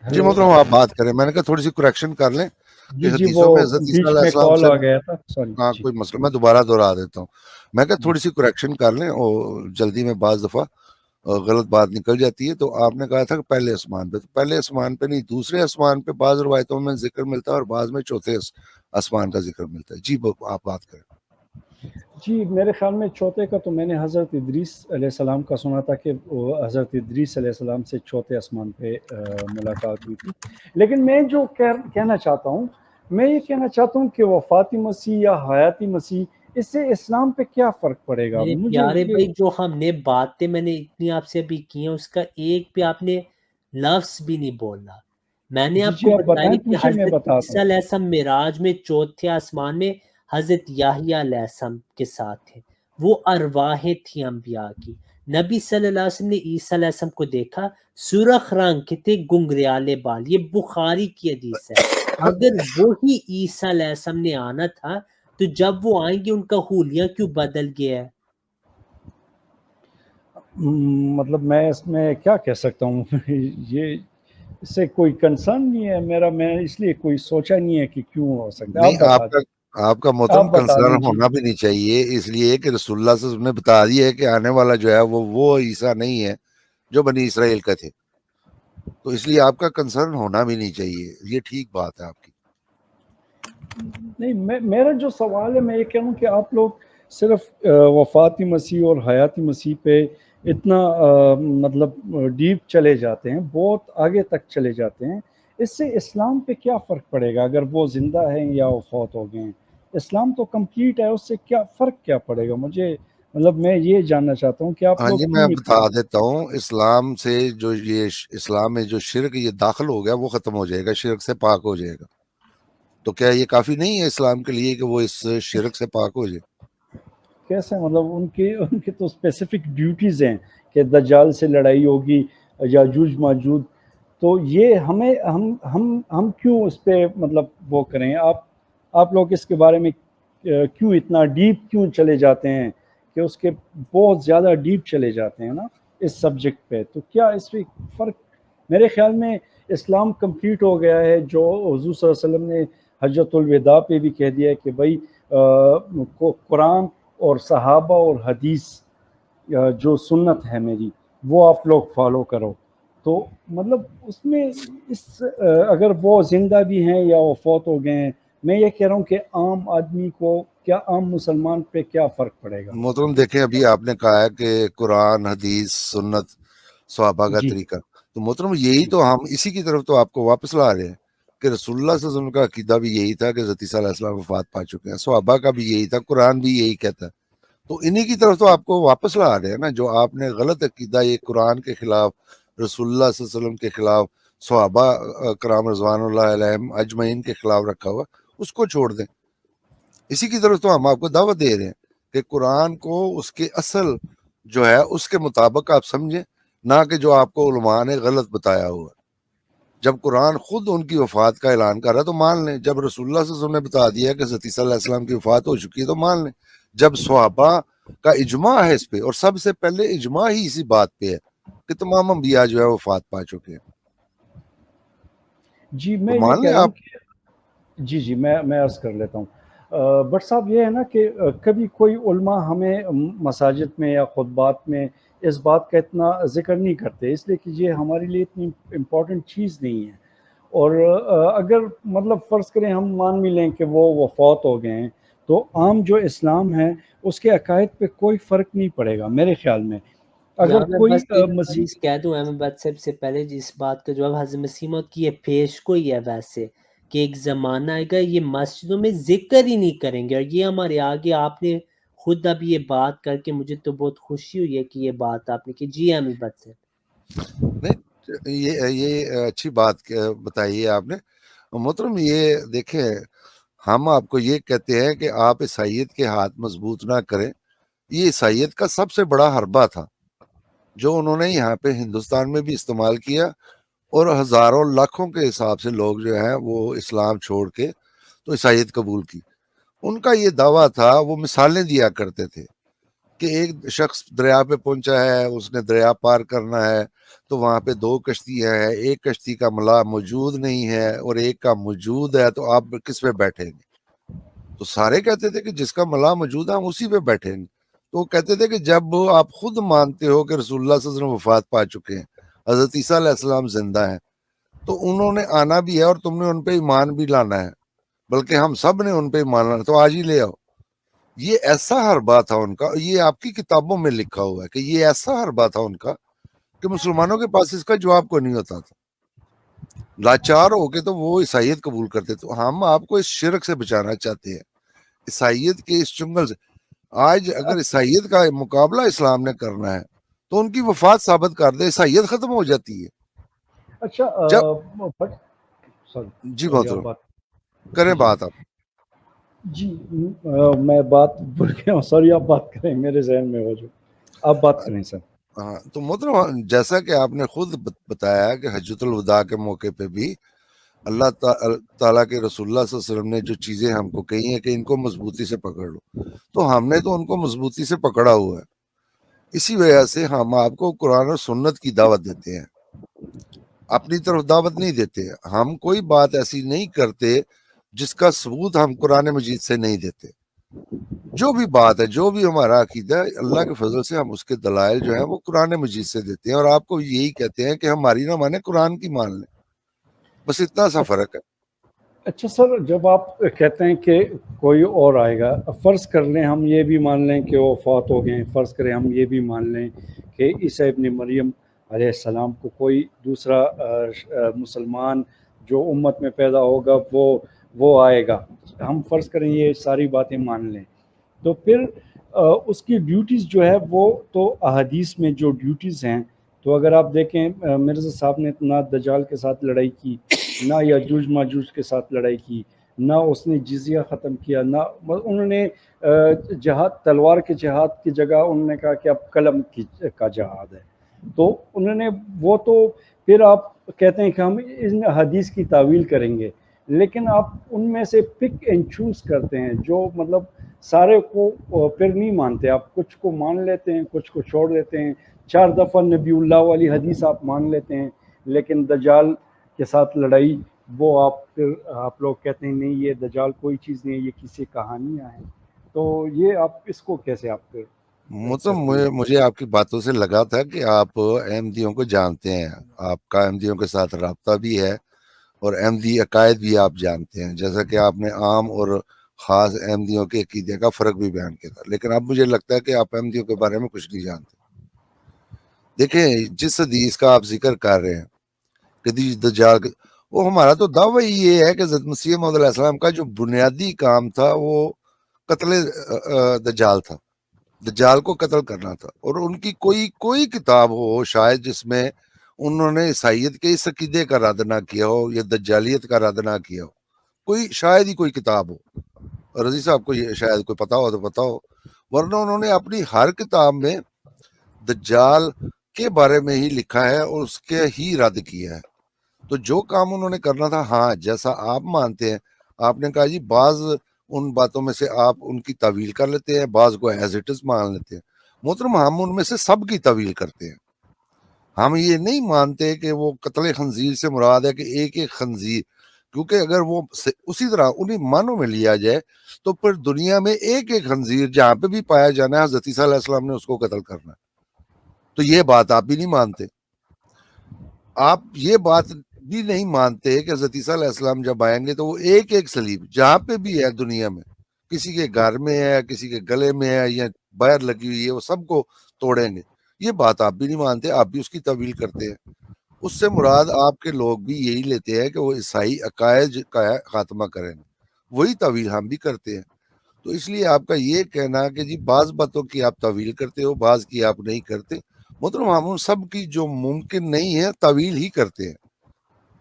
جی محترم آپ بات کریں، میں نے کہا تھوڑی سی کریکشن کر لیں کہ جی وہ حدیثوں میں حضرت عیسیٰ بیچ علیہ میں السلام کال سے، آ گیا تھا، سوری۔ ہاں جی کوئی مسئلہ، میں دوبارہ دہرا دیتا ہوں، میں کہا جی تھوڑی سی کریکشن کر لیں، اور جلدی میں بعض دفعہ غلط بات نکل جاتی ہے۔ تو آپ نے کہا تھا کہ پہلے آسمان پہ، تو پہلے آسمان پہ نہیں، دوسرے آسمان پہ بعض روایتوں میں ذکر ملتا ہے اور بعض میں چوتھے آسمان کا ذکر ملتا ہے۔ جی آپ بات کریں۔ جی میرے خیال میں چوتھے کا تو میں نے حضرت ادریس علیہ السلام کا سنا تھا کہ وہ حضرت ادریس علیہ السلام سے چوتھے آسمان پہ ملاقات ہوئی تھی، لیکن میں جو کہنا چاہتا ہوں، میں یہ کہنا چاہتا ہوں کہ وفاتی مسیح یا حیاتی مسیح، اس سے اسلام پہ کیا فرق پڑے گا؟ میرے مجھے پیارے یہ بھائی، جو ہم نے باتیں میں نے اتنی آپ سے ابھی کی ہیں اس کا ایک پہ آپ نے لفظ بھی نہیں بولنا۔ میں نے جی آپ کو جی آپ بتایا بتائیں، کہ پوچھیں، میں حضرت بتاتا عیسیٰ ہوں۔ علیہ السلام معراج میں چوتھے آسمان میں حضرت یحییٰ علیہ السلام کے ساتھ تھے، وہ ارواحیں تھیں انبیاء کی۔ نبی صلی اللہ علیہ وسلم نے عیسیٰ علیہ السلام کو دیکھا، سرخ رنگ کے تھے، گنگریالے بال، یہ بخاری کی حدیث ہے۔ اگر وہی عیسیٰ علیہ السلام نے آنا تھا تو جب وہ آئیں گے ان کا حلیہ کیوں بدل گیا ہے؟ مطلب میں اس میں کیا کہہ سکتا ہوں یہ اس سے کوئی کنسرن نہیں ہے میرا، میں اس لیے کوئی سوچا نہیں ہے کہ کیوں ہو سکتا ہے۔ نہیں، آپ بتا دیں، آپ کا محترم آپ بتا دیں۔ کنسرن جی ہونا بھی نہیں چاہیے، اس لیے کہ رسول اللہ صلی اللہ علیہ وسلم نے بتا دیا ہے کہ آنے والا جو ہے وہ عیسیٰ نہیں ہے جو بنی اسرائیل کا تھے، تو اس لیے آپ کا کنسرن ہونا بھی نہیں چاہیے، یہ ٹھیک بات ہے آپ کی۔ نہیں، میرا جو سوال ہے، میں یہ کہوں کہ آپ لوگ صرف وفاتی مسیح اور حیاتی مسیح پہ اتنا مطلب ڈیپ چلے جاتے ہیں، بہت آگے تک چلے جاتے ہیں، اس سے اسلام پہ کیا فرق پڑے گا اگر وہ زندہ ہیں یا وہ فوت ہو گئے ہیں؟ اسلام تو کمپلیٹ ہے، اس سے کیا فرق کیا پڑے گا؟ مجھے مطلب میں یہ جاننا چاہتا ہوں کہ آپ ہاں لوگ جی، میں کیوں بتا اتنا۔ دیتا ہوں، اسلام سے جو یہ اسلام میں جو شرک یہ داخل ہو گیا وہ ختم ہو جائے گا، شرک سے پاک ہو جائے گا۔ تو کیا یہ کافی نہیں ہے اسلام کے لیے کہ وہ اس شرک سے پاک ہو جائے؟ کیسے؟ مطلب ان کی تو اسپیسیفک ڈیوٹیز ہیں کہ دجال سے لڑائی ہوگی، یاجوج ماجوج، تو یہ ہم کیوں اس پہ مطلب وہ کریں؟ آپ لوگ اس کے بارے میں کیوں اتنا ڈیپ کیوں چلے جاتے ہیں کہ اس کے بہت زیادہ ڈیپ چلے جاتے ہیں نا اس سبجیکٹ پہ؟ تو کیا اس پہ فرق؟ میرے خیال میں اسلام کمپلیٹ ہو گیا ہے، جو حضور صلی اللہ علیہ وسلم نے حجۃ الوداع پہ بھی کہہ دیا ہے کہ بھائی قرآن اور صحابہ اور حدیث جو سنت ہے میری وہ آپ لوگ فالو کرو. تو مطلب اس میں اگر وہ زندہ بھی ہیں یا وہ فوت ہو گئے ہیں، میں یہ کہہ رہا ہوں کہ عام آدمی کو کیا، عام مسلمان پہ کیا فرق پڑے گا؟ محترم دیکھیں، ابھی آپ نے کہا ہے کہ قرآن، حدیث، سنت، صحابہ کا جی طریقہ، تو محترم یہی تو ہم اسی کی طرف تو آپ کو واپس لا رہے ہیں کہ رسول اللہ صلی اللہ علیہ وسلم کا عقیدہ بھی یہی تھا کہ حضرت عیسیٰ علیہ السلام وفات پا چکے ہیں، صحابہ کا بھی یہی تھا، قرآن بھی یہی کہتا ہے. تو انہی کی طرف تو آپ کو واپس لا رہے ہیں نا. جو آپ نے غلط عقیدہ یہ قرآن کے خلاف، رسول اللہ صلی اللہ علیہ وسلم کے خلاف، صحابہ کرام رضوان اللہ علیہم اجمعین کے خلاف رکھا ہوا، اس کو چھوڑ دیں. اسی کی طرف تو ہم آپ کو دعوت دے رہے ہیں کہ قرآن کو اس کے اصل جو ہے اس کے مطابق آپ سمجھیں، نہ کہ جو آپ کو علماء نے غلط بتایا ہوا. جب قرآن خود ان کی وفات کا اعلان کر رہا ہے تو مان لیں. جب رسول اللہ صلی اللہ علیہ وسلم نے بتا دیا کہ حضرت عیسیٰ علیہ السلام کی وفات ہو چکی ہے تو مان لیں. جب صحابہ کا اجماع ہے اس پہ، اور سب سے پہلے اجماع ہی اسی بات پہ ہے کہ تمام انبیاء جو ہے وفات پا چکے ہیں، جی تو میں یہ مان کہہ لیں رہا ہوں آپ. کہ جی میں عرض کر لیتا ہوں. بٹ صاحب یہ ہے نا کہ کبھی کوئی علماء ہمیں مساجد میں یا خطبات میں اس بات کا اتنا ذکر نہیں کرتے، اس لیے کہ یہ ہمارے لیے اتنی امپورٹنٹ چیز نہیں ہے. اور اگر مطلب فرض کریں ہم مان بھی لیں کہ وہ فوت ہو گئے ہیں، تو عام جو اسلام ہے اس کے عقائد پہ کوئی فرق نہیں پڑے گا میرے خیال میں. اگر یہاں میں کوئی بس ایک مسیح حدیث کہہ دوں احمد بات صاحب سے پہلے، جس بات کا جواب حضرت مسیح موعود کی یہ پیش کوئی ہے ویسے، کہ ایک زمانہ آئے گا یہ مسجدوں میں ذکر ہی نہیں کریں گے. اور یہ ہمارے آگے آپ نے خود اب یہ بات کر کے مجھے تو بہت خوشی ہوئی ہے کہ یہ بات آپ نے کی. جی احمد بات صاحب. نہیں، یہ اچھی بات بتائی ہے آپ نے محترم. یہ دیکھیں، ہم آپ کو یہ کہتے ہیں کہ آپ عیسائیت کے ہاتھ مضبوط نہ کریں. یہ عیسائیت کا سب سے بڑا حربہ تھا جو انہوں نے یہاں پہ ہندوستان میں بھی استعمال کیا، اور ہزاروں لاکھوں کے حساب سے لوگ جو ہیں وہ اسلام چھوڑ کے تو عیسائیت قبول کی. ان کا یہ دعویٰ تھا، وہ مثالیں دیا کرتے تھے کہ ایک شخص دریا پہ پہنچا ہے، اس نے دریا پار کرنا ہے، تو وہاں پہ 2 کشتیاں ہیں، ایک کشتی کا ملاح موجود نہیں ہے اور ایک کا موجود ہے، تو آپ کس پہ بیٹھیں گے؟ تو سارے کہتے تھے کہ جس کا ملاح موجود ہے ہم اسی پہ بیٹھیں گے. تو وہ کہتے تھے کہ جب آپ خود مانتے ہو کہ رسول اللہ صلی اللہ علیہ وسلم وفات پا چکے ہیں، حضرت عیسیٰ علیہ السلام زندہ ہیں، تو انہوں نے آنا بھی ہے اور تم نے ان پہ ایمان بھی لانا ہے، بلکہ ہم سب نے ان پہ ایمان لانا، تو آج ہی لے آؤ. یہ ایسا حربہ تھا ان کا، یہ آپ کی کتابوں میں لکھا ہوا ہے کہ یہ ایسا حربہ تھا ان کا کہ مسلمانوں کے پاس اس کا جواب کوئی نہیں ہوتا تھا. لاچار ہو کے تو وہ عیسائیت قبول کرتے. تو ہم آپ کو اس شرک سے بچانا چاہتے ہیں، عیسائیت کے اس چنگل سے. آج اگر عیسائیت کا مقابلہ اسلام نے کرنا ہے تو ان کی وفات ثابت کر دے، عیسائیت ختم ہو جاتی ہے. اچھا جب جی محترم کریں بات آپ. جی میں بات بھول گیا ہوں، سوری. آپ بات کریں، میرے ذہن میں ہو جو آپ بات کریں سر. ہاں تو محترم، جیسا کہ آپ نے خود بتایا کہ حجۃ الوداع کے موقع پہ بھی اللہ تعالیٰ کے رسول اللہ صلی اللہ علیہ وسلم نے جو چیزیں ہم کو کہی ہیں کہ ان کو مضبوطی سے پکڑ لو، تو ہم نے تو ان کو مضبوطی سے پکڑا ہوا ہے. اسی وجہ سے ہم آپ کو قرآن اور سنت کی دعوت دیتے ہیں، اپنی طرف دعوت نہیں دیتے. ہم کوئی بات ایسی نہیں کرتے جس کا ثبوت ہم قرآن مجید سے نہیں دیتے. جو بھی بات ہے، جو بھی ہمارا عقیدہ ہے، اللہ کے فضل سے ہم اس کے دلائل جو ہیں وہ قرآن مجید سے دیتے ہیں، اور آپ کو یہی کہتے ہیں کہ ہماری نہ مانے، قرآن کی مان لیں. بس اتنا سا فرق ہے. اچھا سر، جب آپ کہتے ہیں کہ کوئی اور آئے گا، فرض کر لیں ہم یہ بھی مان لیں کہ وہ فوت ہو گئے ہیں، فرض کریں ہم یہ بھی مان لیں کہ عیسیٰ ابن مریم علیہ السلام کو کوئی دوسرا مسلمان جو امت میں پیدا ہوگا وہ آئے گا، ہم فرض کریں یہ ساری باتیں مان لیں، تو پھر اس کی ڈیوٹیز جو ہے وہ تو احادیث میں جو ڈیوٹیز ہیں، تو اگر آپ دیکھیں مرزا صاحب نے نہ دجال کے ساتھ لڑائی کی، نہ یاجوج ماجوج کے ساتھ لڑائی کی، نہ اس نے جزیہ ختم کیا، نہ انہوں نے جہاد، تلوار کے جہاد کی جگہ انہوں نے کہا کہ اب قلم کا جہاد ہے. تو انہوں نے وہ تو پھر آپ کہتے ہیں کہ ہم ان حدیث کی تعویل کریں گے، لیکن آپ ان میں سے پک اینڈ چوز کرتے ہیں، جو مطلب سارے کو پھر نہیں مانتے. آپ کچھ کو مان لیتے ہیں، کچھ کو چھوڑ دیتے ہیں. 4 دفعہ نبی اللہ والی حدیث آپ مان لیتے ہیں، لیکن دجال کے ساتھ لڑائی وہ آپ لوگ کہتے ہیں نہیں یہ دجال کوئی چیز نہیں ہے، یہ کسی کہانیاں ہیں. تو یہ آپ اس کو کیسے آپ پھر مجھے آپ کی باتوں سے لگا تھا کہ آپ احمدیوں کو جانتے ہیں، آپ کا احمدیوں کے ساتھ رابطہ بھی ہے اور احمدی عقائد بھی آپ جانتے ہیں، جیسا کہ آپ نے عام اور خاص احمدیوں کے عقیدے کا فرق بھی بیان کیا تھا. لیکن اب مجھے لگتا ہے کہ آپ احمدیوں کے بارے میں کچھ نہیں جانتے. دیکھیں جس حدیث کا آپ ذکر کر رہے ہیں کہ دجال، وہ ہمارا تو دعویٰ یہ ہے کہ حضرت مسیح موعود علیہ السلام کا جو بنیادی کام تھا وہ قتل دجال تھا، دجال کو قتل کرنا تھا. اور ان کی کوئی کتاب ہو شاید جس میں انہوں نے عیسائیت کے اس عقیدے کا رد نہ کیا ہو یا دجالیت کا رد نہ کیا ہو، شاید ہی کوئی کتاب ہو. رضی صاحب کو شاید کوئی پتا ہو تو پتا ہو، ورنہ انہوں نے اپنی ہر کتاب میں دجال کے بارے میں ہی لکھا ہے اور اس کے ہی رد کیا ہے. تو جو کام انہوں نے کرنا تھا، ہاں جیسا آپ مانتے ہیں، آپ نے کہا جی بعض ان باتوں میں سے آپ ان کی تعویل کر لیتے ہیں، بعض کو ایز اٹ از مان لیتے ہیں. محترم ہم ان میں سے سب کی تعویل کرتے ہیں. ہم یہ نہیں مانتے کہ وہ قتل خنزیر سے مراد ہے کہ ایک ایک خنزیر، کیونکہ اگر وہ اسی طرح انہی معنوں میں لیا جائے تو پھر دنیا میں ایک ایک خنزیر جہاں پہ بھی پایا جانا ہے حضرت عیسیٰ علیہ السلام نے اس کو قتل کرنا ہے. تو یہ بات آپ بھی نہیں مانتے. آپ یہ بات بھی نہیں مانتے کہ حضرت عیسیٰ علیہ السلام جب آئیں گے تو وہ ایک ایک صلیب جہاں پہ بھی ہے دنیا میں، کسی کے گھر میں ہے، کسی کے گلے میں ہے یا باہر لگی ہوئی ہے، وہ سب کو توڑیں گے. یہ بات آپ بھی نہیں مانتے، آپ بھی اس کی تعویل کرتے ہیں. اس سے مراد آپ کے لوگ بھی یہی لیتے ہیں کہ وہ عیسائی عقائد کا خاتمہ کریں گے، وہی تعویل ہم بھی کرتے ہیں. تو اس لیے آپ کا یہ کہنا کہ جی بعض باتوں کی آپ تعویل کرتے ہو، بعض کی آپ نہیں کرتے، محترم ہم ان سب کی جو ممکن نہیں ہے تعویل ہی کرتے ہیں.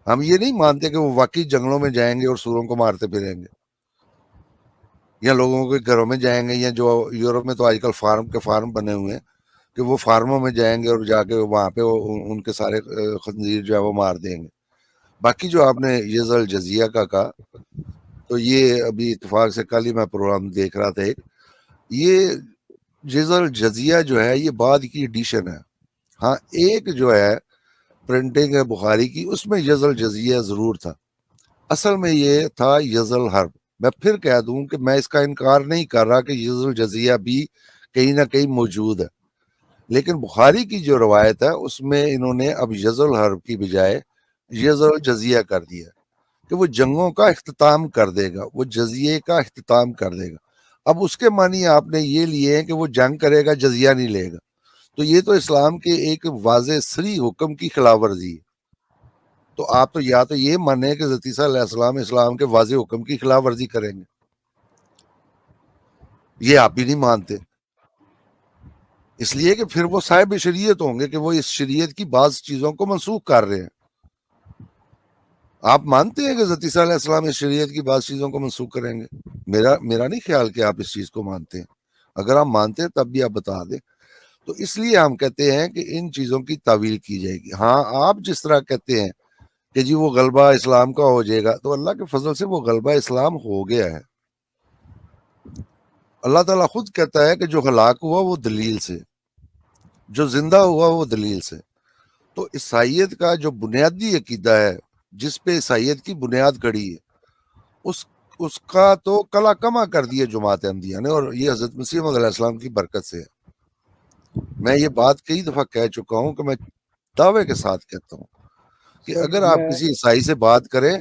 ہم یہ نہیں مانتے کہ وہ واقعی جنگلوں میں جائیں گے اور سوروں کو مارتے پھریں گے، یا لوگوں کے گھروں میں جائیں گے، یا جو یورپ میں تو آج کل فارم بنے ہوئے ہیں کہ وہ فارموں میں جائیں گے اور جا کے وہاں پہ ان کے سارے خنزیر جو ہے وہ مار دیں گے. باقی جو آپ نے یز الجزیہ کا کہا، تو یہ ابھی اتفاق سے کل ہی میں پروگرام دیکھ رہا تھا، یہ یز الجزیہ جو ہے یہ بعد کی ایڈیشن ہے. ہاں ایک جو ہے پرنٹنگ ہے بخاری کی، اس میں یز الجزیہ ضرور تھا، اصل میں یہ تھا یز الحرب. میں پھر کہہ دوں کہ میں اس کا انکار نہیں کر رہا کہ یز الجزیہ بھی کہیں نہ کہیں موجود ہے، لیکن بخاری کی جو روایت ہے اس میں انہوں نے اب یز الحرب کی بجائے یز الجزیہ کر دیا کہ وہ جنگوں کا اختتام کر دے گا، وہ جزیے کا اختتام کر دے گا. اب اس کے معنی آپ نے یہ لیے ہیں کہ وہ جنگ کرے گا، جزیہ نہیں لے گا. تو یہ تو اسلام کے ایک واضح صریح حکم کی خلاف ورزی ہے. تو آپ تو یا تو یہ مانیں کہ حضرت عیسیٰ علیہ السلام اسلام کے واضح حکم کی خلاف ورزی کریں گے، یہ آپ بھی نہیں مانتے، اس لیے کہ پھر وہ صاحب شریعت ہوں گے کہ وہ اس شریعت کی بعض چیزوں کو منسوخ کر رہے ہیں. آپ مانتے ہیں کہ حضرت عیسیٰ علیہ السلام اس شریعت کی بعض چیزوں کو منسوخ کریں گے؟ میرا نہیں خیال کہ آپ اس چیز کو مانتے ہیں. اگر آپ مانتے ہیں تب بھی آپ بتا دیں. تو اس لیے ہم کہتے ہیں کہ ان چیزوں کی تعویل کی جائے گی. ہاں آپ جس طرح کہتے ہیں کہ جی وہ غلبہ اسلام کا ہو جائے گا، تو اللہ کے فضل سے وہ غلبہ اسلام ہو گیا ہے. اللہ تعالیٰ خود کہتا ہے کہ جو ہلاک ہوا وہ دلیل سے، جو زندہ ہوا وہ دلیل سے. تو عیسائیت کا جو بنیادی عقیدہ ہے جس پہ عیسائیت کی بنیاد گڑی ہے، اس کا تو کلا کما کر دیا جماعت احمدیہ نے، اور یہ حضرت مسیح موعود علیہ السلام کی برکت سے ہے. میں یہ بات کئی دفعہ کہہ چکا ہوں کہ میں دعوے کے ساتھ کہتا ہوں کہ اگر آپ کسی عیسائی سے بات کریں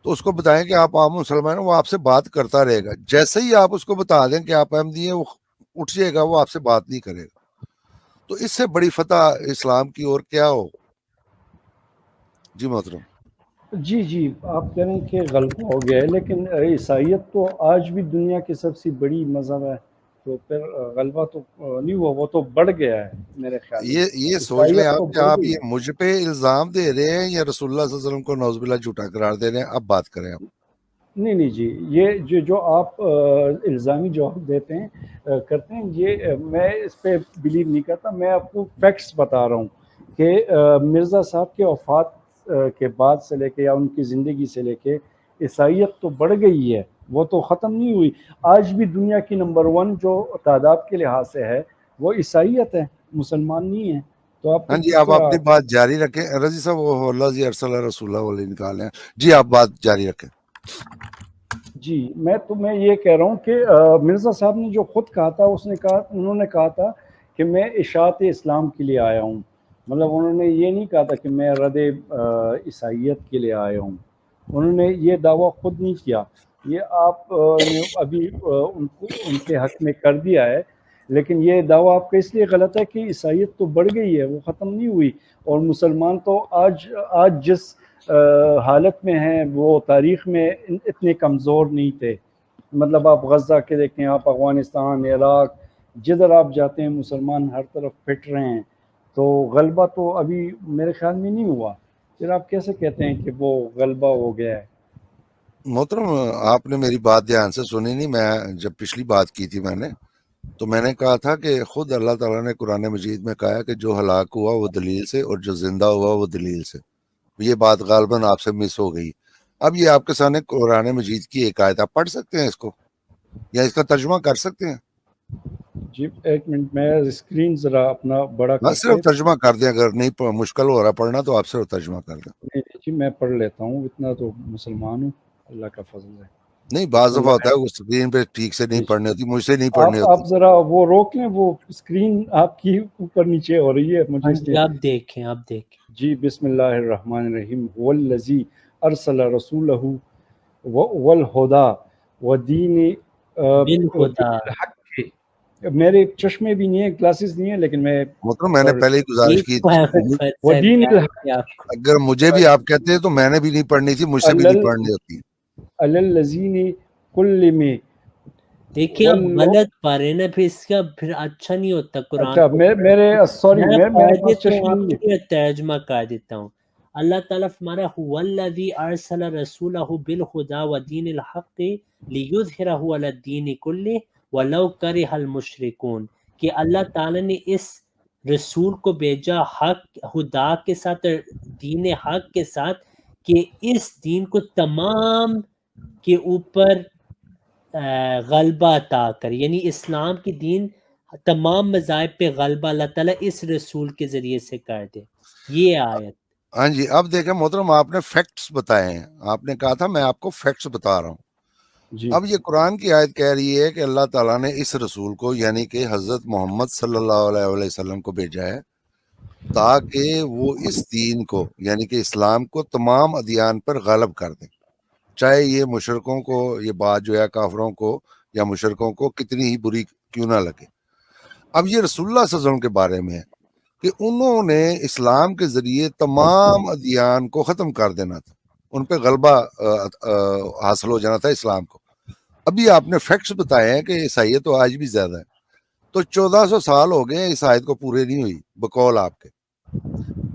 تو اس کو بتائیں کہ آپ عام مسلمان ہیں، وہ آپ سے بات کرتا رہے گا. جیسے ہی آپ اس کو بتا دیں کہ آپ احمدی ہیں، وہ اٹھ جائے گا، وہ آپ سے بات نہیں کرے گا. تو اس سے بڑی فتح اسلام کی اور کیا ہو. جی محترم. جی آپ کہہ رہے ہیں کہ غلبہ ہو گیا ہے، لیکن عیسائیت تو آج بھی دنیا کی سب سے بڑی مذہب ہے، تو پھر غلبہ تو نہیں ہوا، وہ تو بڑھ گیا ہے میرے خیال میں. یہ سوچ لیں آپ کہ آپ یہ مجھ پہ الزام دے رہے ہیں یا رسول اللہ صلی اللہ علیہ وسلم کو نعوذ باللہ جھوٹا قرار دے رہے ہیں. اب بات کریں آپ. نہیں جی، یہ جو آپ الزامی جواب دیتے ہیں کرتے ہیں، یہ میں اس پہ بلیو نہیں کرتا. میں آپ کو فیکٹس بتا رہا ہوں کہ مرزا صاحب کے وفات کے بعد سے لے کے یا ان کی زندگی سے لے کے عیسائیت تو بڑھ گئی ہے، وہ تو ختم نہیں ہوئی. آج بھی دنیا کی نمبر 1 جو تعداد کے لحاظ سے ہے وہ عیسائیت ہے، مسلمان نہیں ہے. تو آپ ہاں جی، آپ اپنی بات جاری رکھیں رضی صاحب. وہ اللہ جی ارسل رسول والے نکالے ہیں. جی آپ بات جاری رکھیں. جی میں یہ کہہ رہا ہوں کہ مرزا صاحب نے جو خود کہا تھا، انہوں نے کہا تھا کہ میں اشاعت اسلام کے لیے آیا ہوں. مطلب انہوں نے یہ نہیں کہا تھا کہ میں رد عیسائیت کے لیے آیا ہوں. انہوں نے یہ دعویٰ خود نہیں کیا. یہ آپ نے ابھی ان کے حق میں کر دیا ہے، لیکن یہ دعویٰ آپ کا اس لیے غلط ہے کہ عیسائیت تو بڑھ گئی ہے، وہ ختم نہیں ہوئی. اور مسلمان تو آج جس حالت میں ہیں وہ تاریخ میں اتنے کمزور نہیں تھے. مطلب آپ غزہ کے دیکھیں، آپ افغانستان، عراق، جدھر آپ جاتے ہیں مسلمان ہر طرف پھٹ رہے ہیں. تو غلبہ تو ابھی میرے خیال میں نہیں ہوا. پھر آپ کیسے کہتے ہیں کہ وہ غلبہ ہو گیا ہے؟ محترم آپ نے میری بات دھیان سے سنی نہیں. میں جب پچھلی بات کی تھی میں نے کہا تھا کہ خود اللہ تعالیٰ نے قرآن مجید میں کہا کہ جو ہلاک ہوا وہ دلیل سے اور جو زندہ ہوا وہ دلیل سے. یہ بات غالباً آپ سے مس ہو گئی. اب یہ آپ کے سامنے قرآن مجید کی ایک آیت، آپ پڑھ سکتے ہیں اس کو یا اس کا ترجمہ کر سکتے ہیں؟ جی ایک منٹ، میں اسکرین ذرا اپنا بڑا ہاں کر صرف کے ترجمہ کر دیں. اگر نہیں مشکل ہو رہا پڑھنا تو آپ صرف ترجمہ کر دیں. جی میں پڑھ لیتا ہوں، اتنا تو مسلمان ہوں، اللہ کا فضل ہے. نہیں، بعض بسم دفعہ اللہ. ہوتا ہے وہ اسکرین پہ ٹھیک سے نہیں جی پڑھنی ہوتی، مجھ سے نہیں پڑھنی آپ ہوتی. ذرا وہ روک لیں، وہ اسکرین آپ کی اوپر نیچے ہو رہی ہے مجھے اس لیے. آپ دیکھیں جی بسم اللہ الرحمن الرحیم. والذی ارسل رسولہ والہدی ودین بالخدا. الحق. میرے چشمے بھی نہیں ہیں، گلاسز نہیں ہیں، لیکن مطلب میں نے پہلے ہی گزارش کی تھی، ودین الحق اگر مجھے بھی آپ کہتے ہیں تو میں نے بھی نہیں پڑھنی تھی، مجھ سے بھی نہیں پڑھنی ہوتی. الذین کل میں. دیکھیں آپ غلط پا رہے ہیں نا، پھر اس کا پھر اچھا نہیں ہوتا قرآن. اچھا میرے سوری، میں میرے پڑھ پاس دیتا ہوں، چشمے آپ نہیں کے ہے. لیے ترجمہ کر دیتا ہوں. اللہ تعالیٰ فرمارا هو الذی ارسل رسولہ بالہدی ودین الحق لیظہرہ علی الدین کلہ ولو کرہ المشرکون. کہ اللہ تعالیٰ نے اس رسول کو بھیجا حق ہدا کے ساتھ اور دین حق کے ساتھ، کہ اس دین کو تمام کے اوپر غلبہ عطا کر. یعنی اسلام کی دین تمام مذاہب پہ غلبہ اللہ تعالیٰ اس رسول کے ذریعے سے کر دے. یہ آیت. ہاں جی، اب دیکھیں محترم، آپ نے فیکٹس بتائے ہیں. آپ نے کہا تھا میں آپ کو فیکٹس بتا رہا ہوں. جی اب یہ قرآن کی آیت کہہ رہی ہے کہ اللہ تعالیٰ نے اس رسول کو یعنی کہ حضرت محمد صلی اللہ علیہ وسلم کو بھیجا ہے تاکہ وہ اس دین کو یعنی کہ اسلام کو تمام ادیان پر غالب کر دیں، چاہے یہ مشرکوں کو یہ بات جو ہے کافروں کو یا مشرکوں کو کتنی ہی بری کیوں نہ لگے. اب یہ رسول اللہ صلی اللہ علیہ وسلم کے بارے میں ہے کہ انہوں نے اسلام کے ذریعے تمام ادیان کو ختم کر دینا تھا، ان پہ غلبہ حاصل ہو جانا تھا اسلام کو. ابھی آپ نے فیکٹس بتائے ہیں کہ عیسائیت تو آج بھی زیادہ ہے، تو 1400 سال ہو گئے اس آیت کو پورے نہیں ہوئی بقول آپ کے.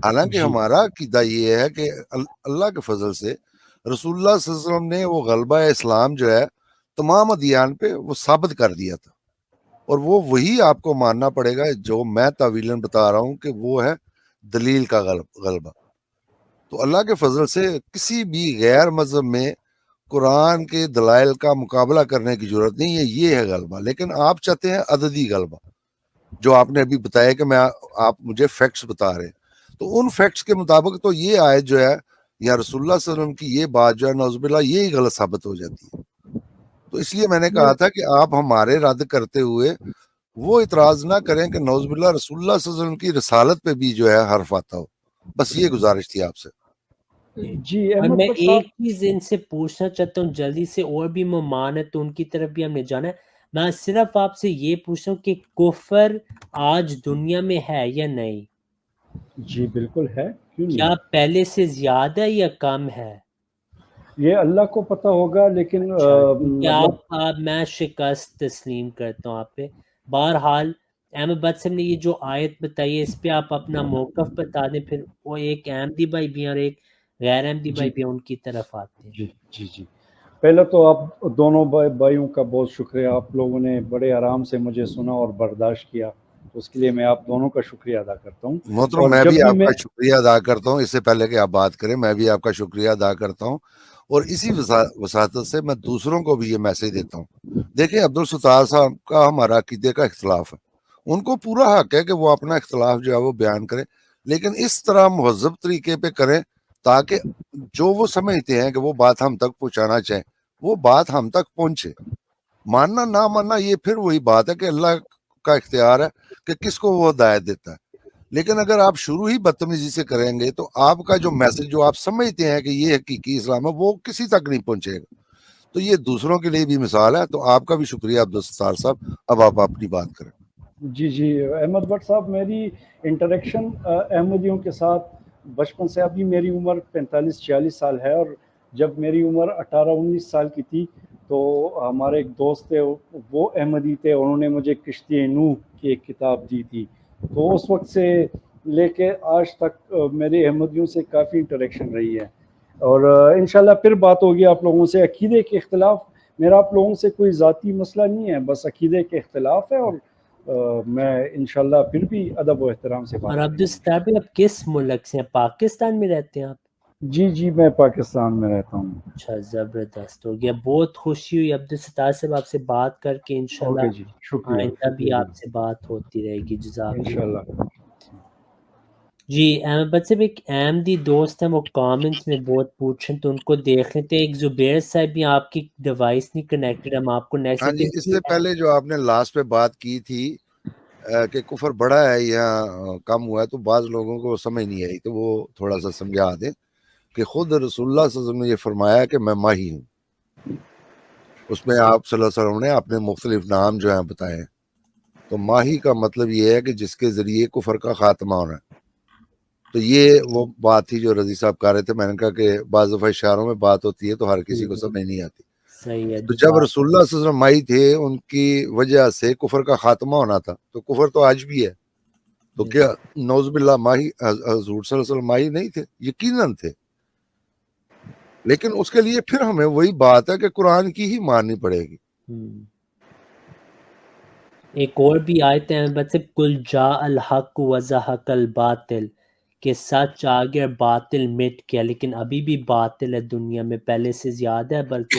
حالانکہ جی ہمارا عقیدہ یہ ہے کہ اللہ کے فضل سے رسول اللہ صلی اللہ علیہ وسلم نے وہ غلبہ اسلام جو ہے تمام ادیان پہ وہ ثابت کر دیا تھا، اور وہ وہی آپ کو ماننا پڑے گا جو میں تعویلاً بتا رہا ہوں کہ وہ ہے دلیل کا غلبہ. تو اللہ کے فضل سے کسی بھی غیر مذہب میں قرآن کے دلائل کا مقابلہ کرنے کی ضرورت نہیں ہے، یہ ہے غلبہ. لیکن آپ چاہتے ہیں عددی غلبہ، جو آپ نے ابھی بتایا کہ آپ مجھے فیکٹس بتا رہے ہیں، تو ان فیکٹس کے مطابق تو یہ آیت جو ہے یا رسول اللہ صلی اللہ علیہ وسلم کی یہ بات جو ہے نعوذ باللہ یہی غلط ثابت ہو جاتی ہے. تو اس لیے میں نے کہا تھا کہ آپ ہمارے رد کرتے ہوئے وہ اعتراض نہ کریں کہ نعوذ باللہ رسول اللہ صلی اللہ علیہ وسلم کی رسالت پہ بھی جو ہے حرف آتا ہو. بس یہ گزارش تھی آپ سے. جی اور احمد میں بٹ ایک صاحب، چیز ان سے پوچھنا چاہتا ہوں جلدی سے، اور بھی مہمان ہے تو ان کی طرف بھی ہم نے جانا ہے. میں صرف آپ سے یہ پوچھتا ہوں کہ کفر آج دنیا میں ہے یا نہیں؟ جی بالکل ہے، کیوں کیا نہیں؟ پہلے سے زیادہ یا کم ہے؟ یہ اللہ کو پتہ ہوگا، لیکن کیا مطلب آپ میں شکست تسلیم کرتا ہوں آپ پہ. بہرحال احمد بٹ صاحب نے یہ جو آیت بتائی ہے اس پہ آپ اپنا موقف بتا دیں، پھر وہ ایک احمدی بھائی بھی اور ایک غیر احمدی جی بھائی بھی ان کی طرف آتے ہیں. جی جی جی پہلے تو آپ دونوں بھائیوں کا بہت شکریہ. آپ لوگوں نے بڑے آرام سے مجھے سنا اور برداشت کیا، اس کے لیے میں آپ دونوں کا شکریہ ادا کرتا ہوں. محترم اور میں جب بھی بھی آپ کا شکریہ ادا کرتا ہوں. اس سے پہلے کہ آپ بات کریں میں بھی آپ کا شکریہ ادا کرتا ہوں، اور اسی وساطت سے میں دوسروں کو بھی یہ میسج دیتا ہوں. دیکھیں عبدالستار صاحب کا ہمارا عقیدے کا اختلاف ہے، ان کو پورا حق ہے کہ وہ اپنا اختلاف جو ہے وہ بیان کرے. لیکن اس طرح مہذب طریقے پہ کریں تاکہ جو وہ سمجھتے ہیں کہ وہ بات ہم تک پہنچانا چاہیں وہ بات ہم تک پہنچے. ماننا نہ ماننا یہ پھر وہی بات ہے کہ اللہ کا اختیار ہے کہ کس کو وہ ہدایت دیتا ہے. لیکن اگر آپ شروع ہی بدتمیزی سے کریں گے تو آپ کا جو میسج جو آپ سمجھتے ہیں کہ یہ حقیقی اسلام ہے وہ کسی تک نہیں پہنچے گا. تو یہ دوسروں کے لیے بھی مثال ہے. تو آپ کا بھی شکریہ عبدالستار صاحب. اب آپ اپنی بات کریں. جی احمد بٹ صاحب، میری انٹریکشن احمدیوں کے ساتھ بچپن سے، ابھی میری عمر 45-46 سال ہے، اور جب میری عمر 18-19 سال کی تھی تو ہمارے ایک دوست تھے، وہ احمدی تھے، انہوں نے مجھے کشتی نوح کی ایک کتاب دی تھی. تو اس وقت سے لے کے آج تک میری احمدیوں سے کافی انٹریکشن رہی ہے. اور انشاءاللہ پھر بات ہوگی آپ لوگوں سے. عقیدے کے اختلاف میرا آپ لوگوں سے کوئی ذاتی مسئلہ نہیں ہے، بس عقیدے کے اختلاف ہے، اور میں انشاءاللہ پھر بھی ادب و احترام سے بات اور کروں گا. عبدالستار بھائی آپ کس ملک سے ہیں؟ پاکستان میں رہتے ہیں آپ؟ جی میں پاکستان میں رہتا ہوں. اچھا، زبردست ہو گیا. بہت خوشی ہوئی عبدالستار صاحب آپ سے بات کر کے. انشاءاللہ اوکے جی، شکریہ آئندہ بھی جی، آپ سے بات ہوتی رہے گی. جزاک اللہ. انشاءاللہ. جی احمد بٹ صاحب ایک احمدی دوست ہیں، وہ کامنٹس میں بہت پوچھیں تو ان کو دیکھ لیتے ہیں. ایک زبیر صاحب بھی آپ کی ڈیوائس نہیں کنیکٹڈ، ہم آپ کو نیکسٹ. ہاں جی، اس سے پہلے جو آپ نے لاسٹ پہ بات کی تھی کہ کفر بڑا ہے یا کم ہوا ہے، تو بعض لوگوں کو سمجھ نہیں آئی، تو وہ تھوڑا سا سمجھا دیں کہ خود رسول اللہ صلی اللہ علیہ وسلم نے یہ فرمایا کہ میں ماہی ہوں. اس میں آپ صلی اللہ علیہ وسلم نے اپنے مختلف نام جو ہیں بتائے. تو ماہی کا مطلب یہ ہے کہ جس کے ذریعے کفر کا خاتمہ ہونا ہے. تو یہ وہ بات تھی جو رضی صاحب کہہ رہے تھے. میں نے کہا کہ بعض دفعہ اشاروں میں بات ہوتی ہے تو ہر کسی کو سمجھ نہیں آتی. صحیح ہے. تو جب رسول اللہ صلی اللہ علیہ وسلم مائی تھے، ان کی وجہ سے کفر کا خاتمہ ہونا تھا. تو کفر تو آج بھی ہے. تو کیا نعوذ باللہ ماہی حضور صلی اللہ علیہ وسلم ماہی نہیں تھے؟ یقیناً تھے. لیکن اس کے لیے پھر ہمیں وہی بات ہے کہ قرآن کی ہی ماننی پڑے گی. ایک اور بھی آیت ہے بس کل جاء الحق وزہق الباطل، کہ سچ آ گیا باطل مٹ گیا. لیکن ابھی بھی باطل ہے دنیا میں، پہلے سے زیادہ ہے بلکہ.